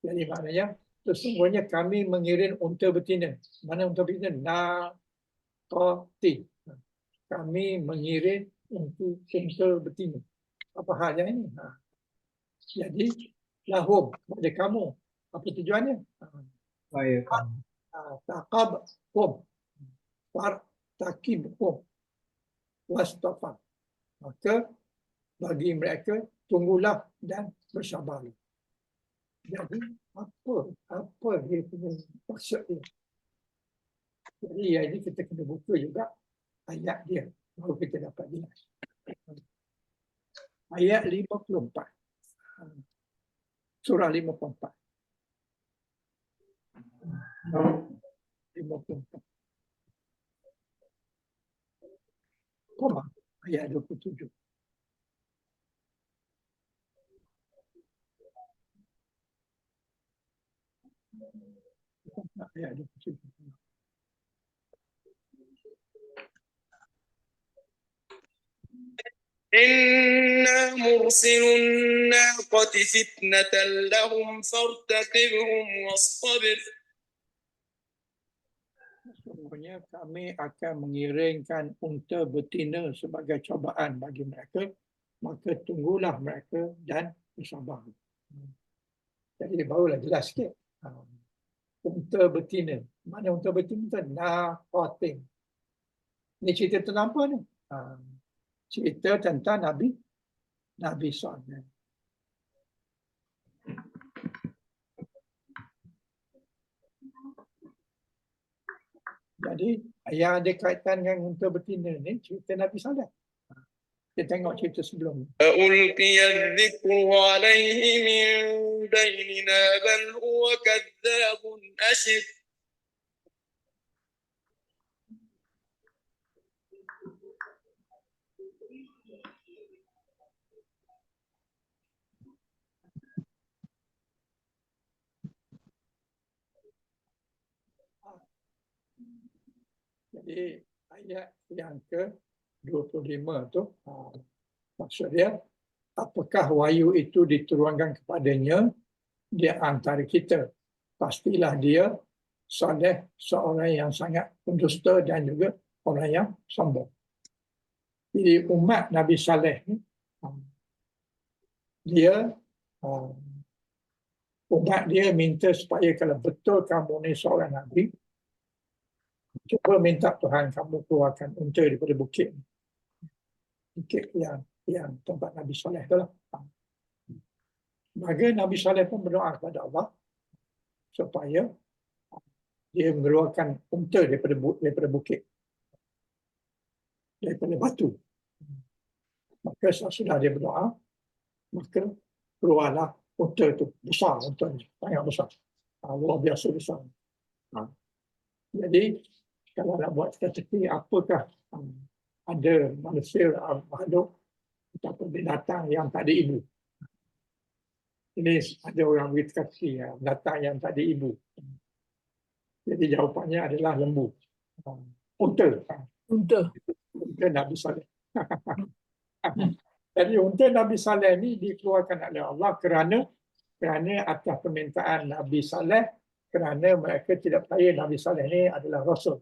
Jadi maknanya sesungguhnya kami mengirim unta betina. Mana unta betina? Naqati. Kami mengirim unta betina. Apa halnya ini? Jadi lahum, kepada kamu. Apa tujuannya? Supaya kamu Taqabhum, fartakibhum, wastafar. Maka bagi mereka tunggulah dan bersabar. Jadi apa dia punya maksud dia? Jadi ini kita kena buka juga ayat dia baru kita dapat jelas. Ayat 54. Surah 54. 54. Koma ayat 27. Ayat 27. إنا مرسل الناقة فتنة لهم فارتقبهم واصطبر. Sesungguhnya kami akan mengirimkan unta betina sebagai cobaan bagi mereka, maka tunggulah mereka dan bersabar. Jadi barulah jelas sikit. Unta betina. Mana unta betina? Naqatin. Ini cerita tentang apa ni? Cerita tentang Nabi Saleh. Jadi yang ada kaitan dengan unta betina ni cerita Nabi Saleh. Kita tengok cerita sebelum ni. فألقي الذكر عليه من بيننا بل هو كذاب أشر. Jadi ayat yang ke-25 tu maksud dia, apakah wahyu itu diturunkan kepadanya di antara kita? Pastilah dia Saleh seorang yang sangat pendusta dan juga orang yang sombong. Jadi umat Nabi Saleh ni dia umat dia minta supaya kalau betul kamu ni seorang Nabi, cuba minta Tuhan kamu keluarkan unta daripada bukit. Bukit yang tempat Nabi Saleh tu lah. Maka Nabi Saleh pun berdoa kepada Allah supaya dia mengeluarkan unta daripada bukit. daripada batu. Maka sesudah dia berdoa, maka keluarlah unta itu. Besar untanya, sangat besar. Luar biasa besar. Jadi, kalau nak buat strategi, apakah ada manusia, makhluk ataupun binatang yang tak ada ibu. Ini ada orang beri strategi, binatang yang tak ada ibu. Jadi jawapannya adalah lembu. Unta. Unta. Unta Nabi Saleh. Jadi unta Nabi Saleh ni dikeluarkan oleh Allah kerana atas permintaan Nabi Saleh, kerana mereka tidak percaya Nabi Saleh ni adalah Rasul.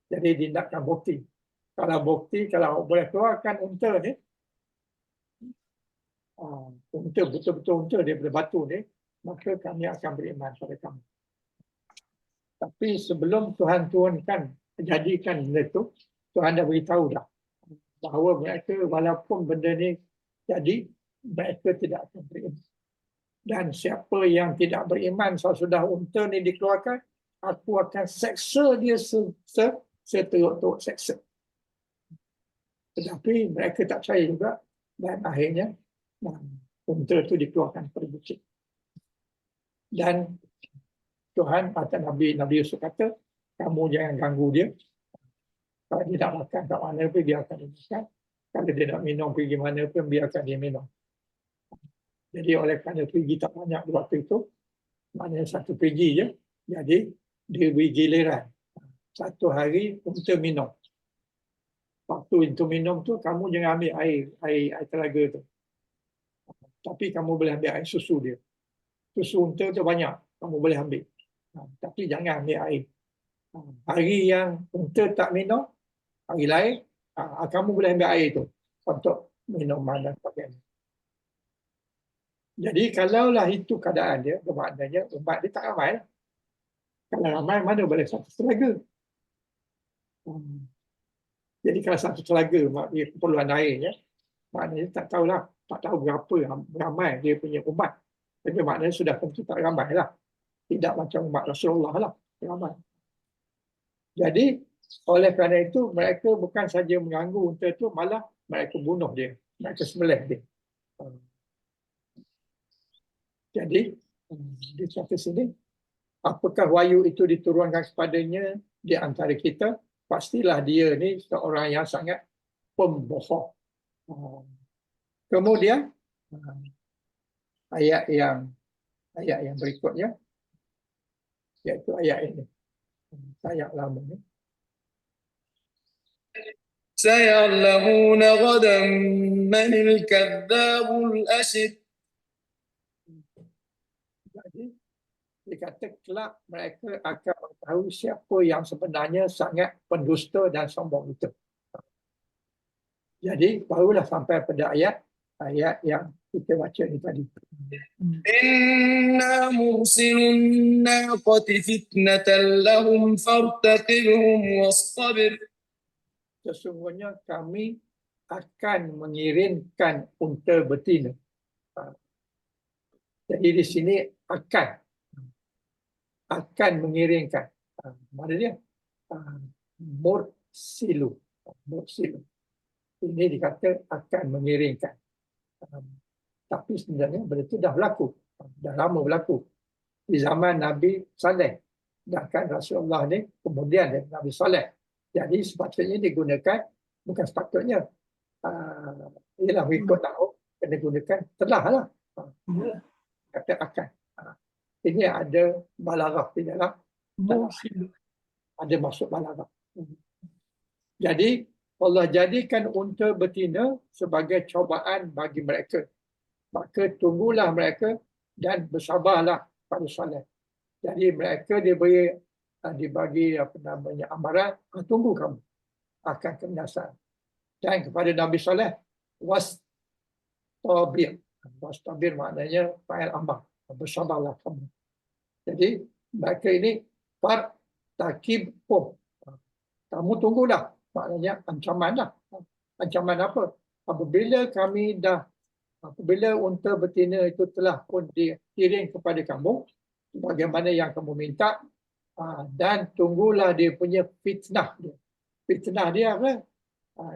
Jadi tindakan bukti. Kalau boleh keluarkan unta ni, unta betul-betul unta daripada batu ni, maka kami akan beriman pada kamu. Tapi sebelum Tuhan turunkan, jadikan benda tu, Tuhan dah beritahu dah bahawa mereka walaupun benda ni jadi, mereka tidak akan beriman. Dan siapa yang tidak beriman sesudah unta ni dikeluarkan, aku akan seksa dia seteruk-teruk seksa. Tetapi mereka tak percaya juga, dan akhirnya unta itu dikeluarkan dari bukit. Dan Tuhan atau Nabi Yusuf kata, kamu jangan ganggu dia. Kalau dia nak makan kat mana pun, biarkan dia makan. Kalau dia nak minum pergi mana pun, biarkan dia minum. Jadi oleh kerana pergi tak banyak di waktu itu, maknanya satu pergi je, jadi dia beri giliran. Satu hari unta minum. Waktu itu minum tu, kamu jangan ambil air telaga tu. Tapi kamu boleh ambil air susu dia. Susu unta tu banyak, kamu boleh ambil. Tapi jangan ambil air. Hari yang unta tak minum, hari lain, kamu boleh ambil air tu untuk minuman dan sebagainya. Jadi kalaulah itu keadaan dia, bermaknanya umat dia tak ramai. Kalau ramai, mana boleh satu telaga. Jadi kalau satu telaga, dia keperluan airnya, maknanya tak tahu berapa ramai dia punya umat. Tapi maknanya sudah tentu tak ramai lah. Tidak macam umat Rasulullah lah, ramai. Jadi oleh kerana itu, mereka bukan saja mengganggu unta itu, malah mereka bunuh dia. Mereka sembelih dia. Jadi, di satu sini, apakah wahyu itu diturunkan kepadanya di antara kita? Pastilah dia ni seorang yang sangat pembohong. Kemudian, ayat yang berikutnya, iaitu ayat ini. Ayat lama ni. سيعلمون غدا من الكذاب الأشر. Jadi, dikata kelak mereka akan tahu siapa yang sebenarnya sangat pendusta dan sombong itu. Jadi, barulah sampai pada ayat yang kita baca ni tadi. إنا مرسل الناقة فتنة لهم فارتقبهم واصطبر. Sesungguhnya kami akan mengirimkan unta betina. Jadi di sini akan mengirimkan. Mana dia? Mursilu. Ini dikata akan mengirimkan. Tapi sebenarnya benda itu dah berlaku. Dah lama berlaku. Di zaman Nabi Saleh. Dan Rasulullah ni kemudian dari Nabi Saleh. Jadi sepatutnya digunakan, bukan sepatutnya, ialah mengikut tahu, kena gunakan telah lah. Kata akan. Ini ada balarah di dalam. Ada maksud balarah. Jadi Allah jadikan unta betina sebagai cobaan bagi mereka. Maka tunggulah mereka dan bersabarlah pada Saleh. Jadi mereka dibagi amaran, tunggu kamu akan kebinasan. Dan kepada Nabi Saleh, wastabir. Wastabir maknanya fa'il amr, bersabarlah kamu. Jadi mereka ini fartaqibuhum. Kamu tunggulah, maknanya ancaman lah. Ancaman apa? Apabila unta betina itu telah pun dikirim kepada kamu, bagaimana yang kamu minta, dan tunggulah dia punya fitnah dia. Fitnah dia apa?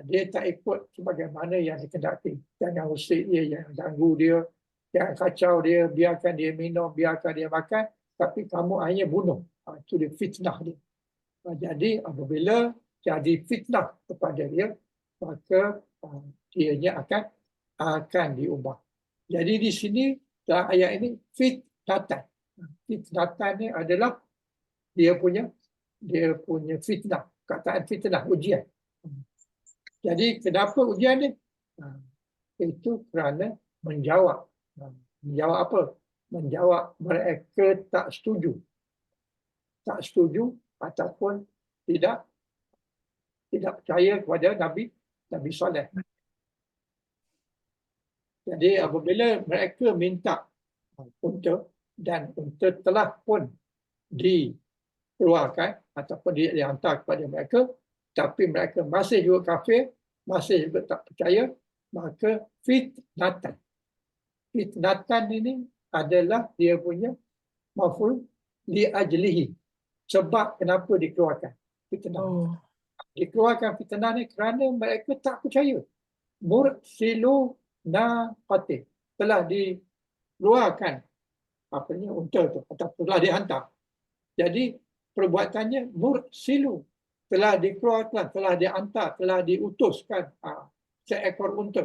dia tak ikut sebagaimana yang dikehendaki. Jangan usik dia, jangan ganggu dia, jangan kacau dia, biarkan dia minum, biarkan dia makan, tapi kamu hanya bunuh. Itu dia fitnah dia. Jadi apabila jadi fitnah kepada dia, maka dianya akan diubah. Jadi di sini dalam ayat ini fitnatan. Fitnatan ni adalah dia punya fitnah. Kataan fitnah, ujian. Jadi kenapa ujian ni? Itu kerana menjawab. Menjawab apa? Menjawab mereka tak setuju. Tak setuju ataupun tidak percaya kepada Nabi Saleh. Jadi apabila mereka minta unta dan unta telah pun dikeluarkan ataupun dihantar kepada mereka, tapi mereka masih juga kafir, masih juga tak percaya, maka fitnatan. Fitnatan ini adalah dia punya maf'ul li ajlihi. Sebab kenapa dikeluarkan fitnah. Oh. Dikeluarkan fitnah ni kerana mereka tak percaya. Mursilu naqatin, telah dikeluarkan unta tu atau telah dihantar. Jadi perbuatannya mursilu, telah dikeluarkan, telah dihantar, telah diutuskan seekor unta.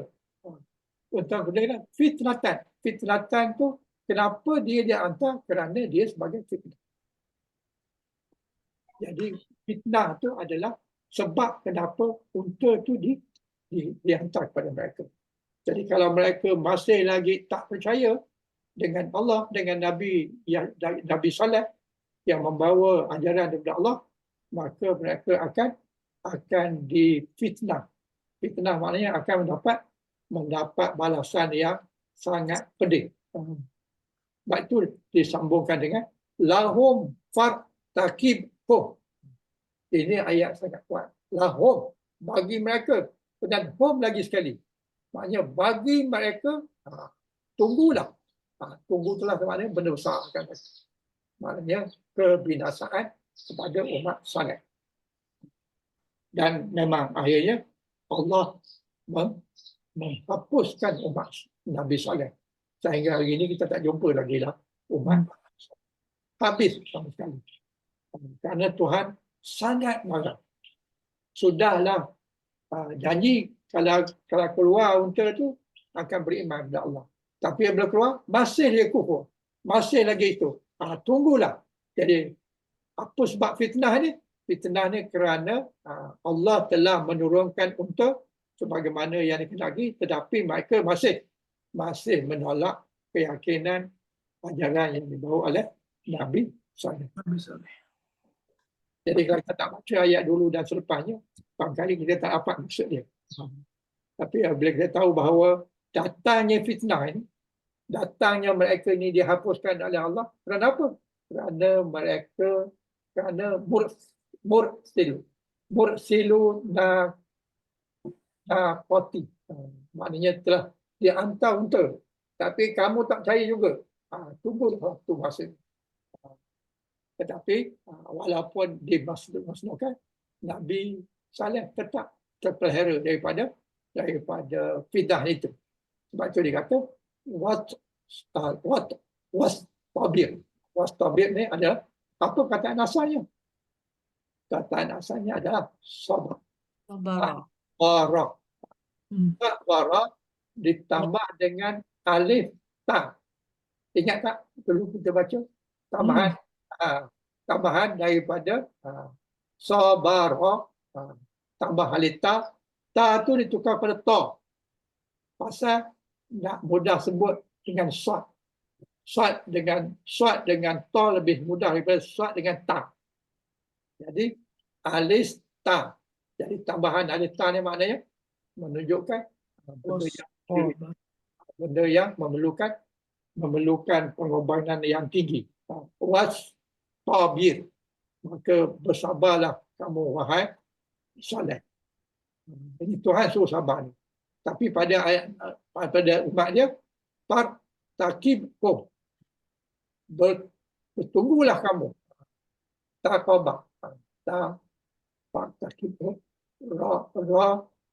Unta kemudian fitnatan. Fitnatan tu kenapa dia dihantar? Kerana dia sebagai fitnah. Jadi fitnah tu adalah sebab kenapa unta tu dihantar kepada mereka. Jadi kalau mereka masih lagi tak percaya dengan Allah, dengan Nabi Saleh yang membawa ajaran daripada Allah, maka mereka akan difitnah. Fitnah maknanya akan mendapat balasan yang sangat pedih. Sebab itu disambungkan dengan lahum fartakibhum. Ini ayat sangat kuat. Lahum, bagi mereka, dan hum lagi sekali. Maknanya bagi mereka, tunggulah. Tunggu itulah maknanya benda besar akan datang. Maknanya kebinasaan kepada umat Saleh. Dan memang akhirnya Allah menghapuskan umat Nabi Saleh. Sehingga hari ini kita tak jumpa lagi lah umat. Habis sama sekali. Kerana Tuhan sangat marah. Sudahlah janji kalau keluar unta tu akan beriman kepada Allah. Tapi bila keluar masih dia kufur. Masih lagi itu. Tunggulah. Jadi apa sebab fitnah ni? Fitnah ni kerana Allah telah menurunkan unta sebagaimana yang dikehendaki, tetapi mereka masih menolak keyakinan ajaran yang dibawa oleh Nabi Saleh. Jadi kalau kita tak baca ayat dulu dan selepasnya, barangkali kita tak dapat maksud dia. Tapi bila kita tahu bahawa datangnya fitnah ini, datangnya mereka ini dihapuskan oleh Allah, kerana apa? Kerana mursilu naqati. Maknanya telah dihantar unta. Tapi kamu tak percaya juga. Tunggu waktu masa. Tetapi walaupun dimasnahkan, Nabi Saleh tetap terpelihara daripada fitnah itu. Sebab itu dia kata wastabir. Wastabir ni adalah apa kataan asalnya? Kataan asalnya adalah sabar. Sabar ditambah dengan alif ta. Ingat tak dulu kita baca tambahan daripada sabar, tambah alif ta. Ta tu ditukar pada ta. Pasal nak mudah sebut dengan swat. Swat dengan ta lebih mudah daripada swat dengan ta. Jadi alif ta. Jadi tambahan alif ta ni maknanya menunjukkan benda yang memerlukan pengorbanan yang tinggi. Wastabir. Maka bersabarlah kamu wahai Saleh. Jadi Tuhan suruh sabar ni. Tapi pada umat dia, fartakibhum. Bertunggulah kamu. Taqabah. Fartakibhum.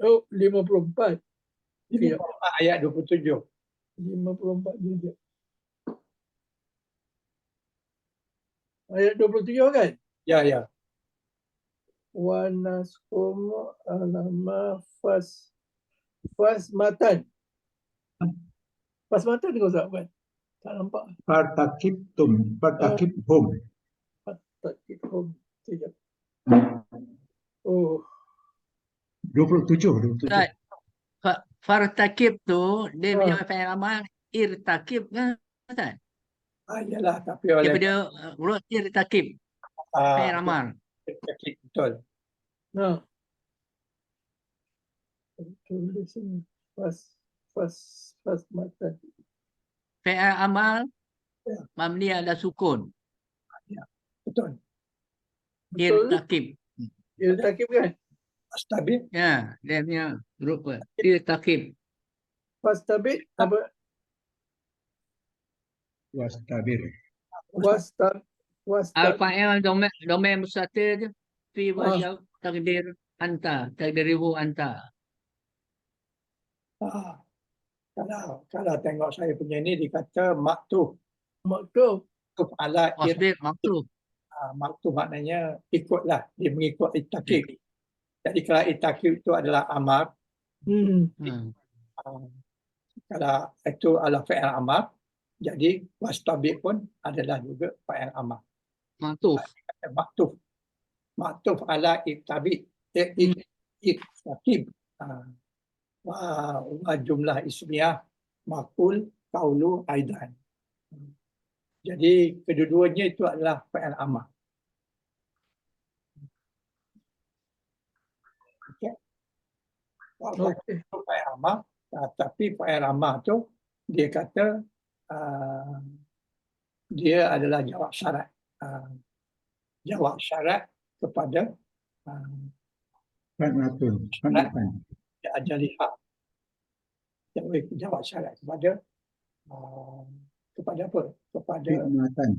Oh, 54. Ini Siap. ayat 27. 54 juga. Ayat 27 kan? Ya, ya. Wa naskum alama fasmatan. Fasmatan kau sahabat? Tak nampak. Fartakibhum. Tak kira. Sekejap. Oh, 27. Ustaz, fartakib tu dia punya ah, fi'il amal irtakib kan Ustaz? Yalah, tapi oleh Daripada huruf irtakib fi'il amal. betul. nah. Tulis sini. Fasmatan. Fi'il amal Ya. mabni ala sukun. Betul. Betul? Irtakib. Irtakib kan? Astabil. Ya, dia punya huruf apa? Irtakib. Fastabit apa? Wastabir. Wastab. Al-fa'il domain mustatir je. Fi Ah. wajah takdir anta. Takdirihu anta. Kalau tengok saya punya ni dikata maktub. Maktub. Maktub ala Wasbir maktub. maktub maknanya ikutlah. Dia mengikut itakib. Jadi kalau itakib itu adalah amar. Kalau itu adalah fa'il amar. Jadi wastabik pun adalah juga fa'il amar. Maktub. Maktub. Maktub ala iktabik. Itakib. Wa jumlah ismiyah maqul qaulu aidan. Jadi kedua-duanya itu adalah fa'il amar. Okey. Okey. Fa'il amar, tapi fa'il amar tu dia kata dia adalah jawab syarat. Jawab syarat kepada Fanatun. ajaliha. Jawab syarat kepada apa? Kepada Fitnatan.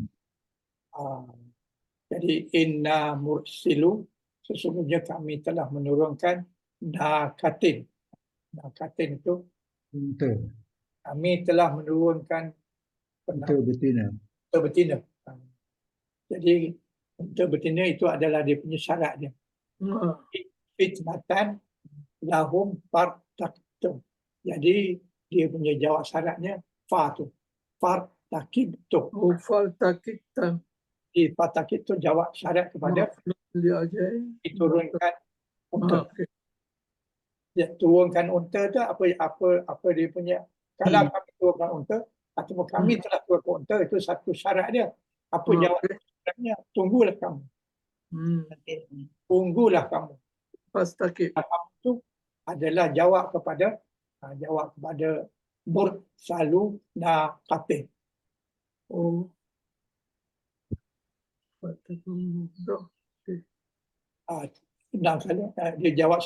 jadi inna mursilu, sesungguhnya kami telah menurunkan nakatin. Nakatin itu Unta. kami telah menurunkan Unta betina. unta betina. Jadi unta betina itu adalah dia punya syarat dia. Fitnatan lahum fartaktum. Jadi dia punya jawab syaratnya fa tu. Fartakibtum. Fartakibtum. Di fatakib tu jawab syarat kepada diturunkan unta. Dia turunkan unta tu apa dia punya, kalau kami turunkan unta ataupun kami telah turunkan unta, itu satu syarat dia. Apa jawab syaratnya? Tunggulah kamu. Tunggulah kamu. Fastakib. Kamu tu adalah jawab kepada mursalu naqatin. Oh. Dia jawab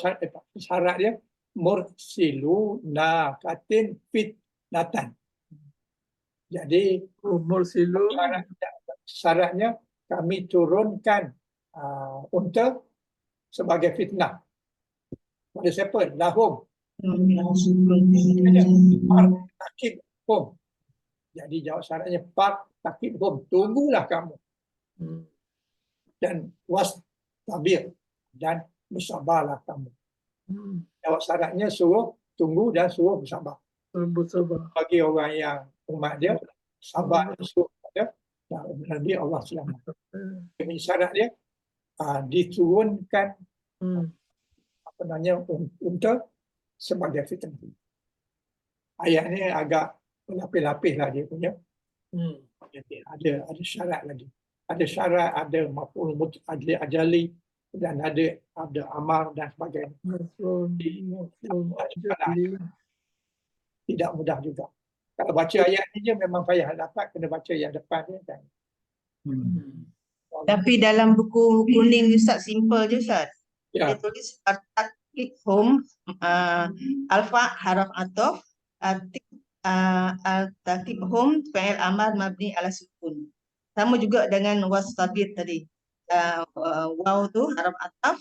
syarat dia mursilu naqatin fitnatan. Jadi mursilu syaratnya kami turunkan unta sebagai fitnah. Pada siapa? Lahum. Fartakibhum. Jadi jawab syaratnya fartakibhum. Tunggulah kamu. Dan wastabir. Dan bersabarlah kamu. Jawab syaratnya suruh tunggu dan suruh bersabar. Bersabar. Bagi orang yang umat dia, sabar dan suruh pada Nabi Allah selamat. Syarat dia diturunkan unta sebagai fitnah. Ayat ni agak berlapis-lapis lah dia punya. Ada syarat lagi. Ada syarat, ada maf'ul ajali dan ada amar dan sebagainya. Tidak mudah juga. Kalau baca ayat ni je memang payah dapat, kena baca yang depan dia kan. Tapi dalam buku kuning Ustaz simple je Ustaz. Ya. Dia tulis fartakibhum alfa haraf atof al-takibhum fi'il amar mabni ala sukun. Sama juga dengan wastabir tadi. waw tu harf ataf,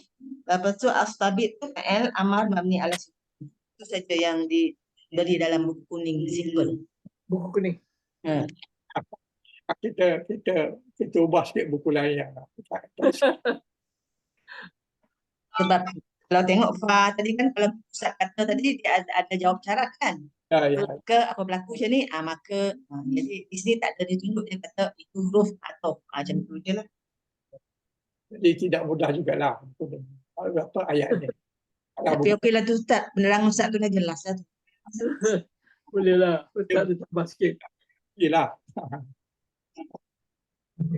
lepas tu astabid tu fi'il amar mabni ala sukun. Itu saja yang diberi dalam buku kuning simple. Buku kuning. Ha. Kita ubah sikit buku lain yang Sebab kalau tengok fa tadi kan, kalau Ustaz kata tadi dia ada jawab syarat kan. ya. Maka apa berlaku macam ni? Maka jadi di sini tak ada ditunjuk, dia kata itu huruf atau macam tu je lah. Jadi tidak mudah jugalah untuk apa ayat ni. Kalau Tapi okeylah tu Ustaz, penerangan Ustaz tu dah jelas lah tu. Boleh lah. Ustaz tu tambah sikit. bukulah,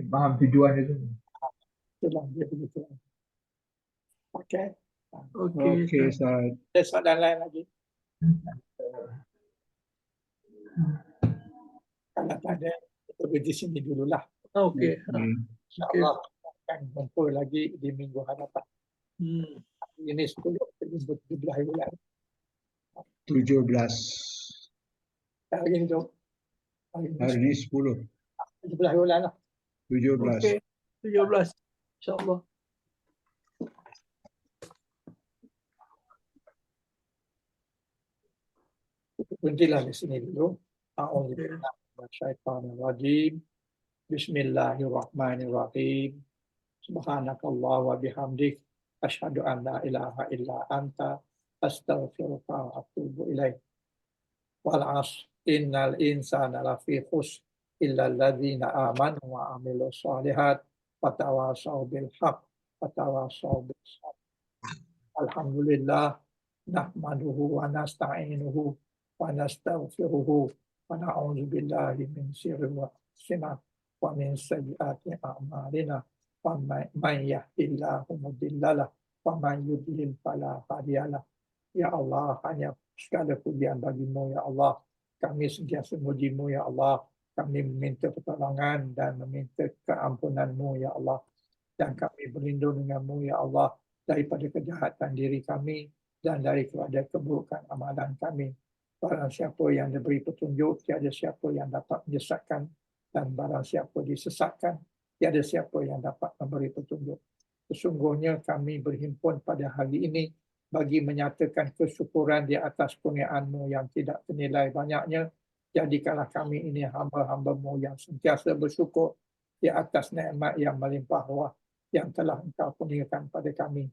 Faham tujuan dia tu. itulah dia begitu. Okey. Okey. Okey, Ustaz. Ada soalan lain lagi? Kalau tak ada, kita berhenti sini dululah. Okey. Okey. InsyaAllah akan kumpul lagi di minggu hadapan. Hmm. Ini 10 17 bulan. 17. Hari ini tu. Hari ini 10. 17 bulan lah. 17. Okey. 17. InsyaAllah. Berhentilah di sini dulu. A'udzubillahi Bismillahirrahmanirrahim. Subhanakallah wa bihamdik. Asyhadu an la ilaha illa anta. Astaghfiruka wa atubu ilaih. Wal 'ashr innal insana lafi khusr illa alladzina amanu wa 'amilus shalihat wa tawassaw bil haqq wa tawassaw bis sabr. Alhamdulillah nahmaduhu wa nasta'inuhu wa nastaghfiruhu wa na'udzu billahi min syarri anfusina wa min sayyiati a'malina. Wa man yahdihillahu mudhillalah wa man yudlil fala hadiyalah. Ya Allah, hanya segala pujian bagimu ya Allah. Kami sentiasa memujimu ya Allah. Kami meminta pertolongan dan meminta keampunanmu ya Allah. Dan kami berlindung denganmu ya Allah daripada kejahatan diri kami dan daripada keburukan amalan kami. Barang siapa yang diberi petunjuk, tiada siapa yang dapat menyesatkan. Dan barang siapa disesatkan, tiada siapa yang dapat memberi petunjuk. Sesungguhnya kami berhimpun pada hari ini bagi menyatakan kesyukuran di atas kurniaan-Mu yang tidak ternilai banyaknya. Jadikanlah kami ini hamba-hamba-Mu yang sentiasa bersyukur di atas nikmat yang melimpah ruah yang telah Engkau kurniakan pada kami.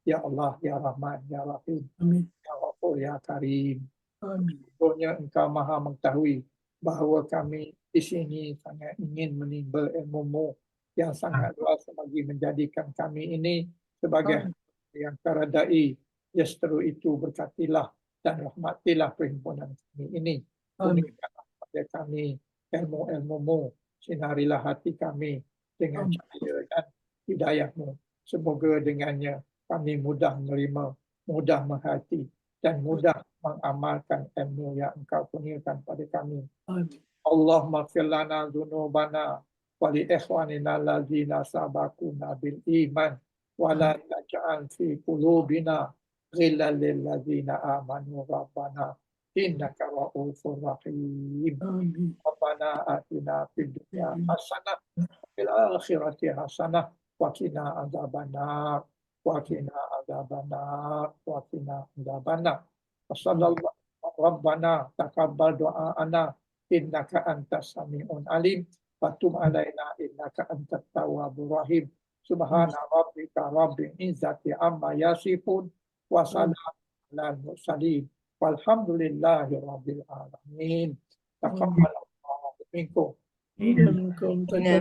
Ya Allah, Ya Rahman, Ya Rahim, Amin. Ya Ghafur, Ya Karim. Amin. Sesungguhnya Engkau Maha mengetahui bahawa kami di sini sangat ingin menimba ilmu-Mu yang sangat luas bagi menjadikan kami ini sebagai yang teradai. Justru itu berkatilah dan rahmatilah perhimpunan kami ini. Kurniakanlah pada kami ilmu-ilmu-Mu, sinarilah hati kami dengan cahaya dan hidayah-Mu. Semoga dengannya kami mudah menerima, mudah menghati dan mudah mengamalkan ilmu yang Engkau kurniakan pada kami. Amin. Allahumma fir lana dzunubana wa li ikhwanina alladzina sabaquna bil iman wa la taj'al fi qulubina ghillan lil ladzina amanu rabbana innaka ra'ufur rahim. Amin. Rabbana atina fid dunya hasanah wa fil akhirati hasanah wa qina adzabannar wa qina adzabannar wa qina adzabannar. Sallallahu Rabbana taqabbal du'ana innaka antas sami'un alim wa tub alaina innaka antat tawwabur rahim. Subhana rabbika rabbil izzati amma yasifun wa salamun alal mursalin walhamdulillahi rabbil alamin. Taqabbalallahu minkum. Minkum Amin. taqabbal ya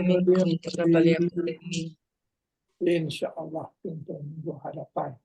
Taqabbal ya Rabbi. Insyaallah untuk minggu hadapan.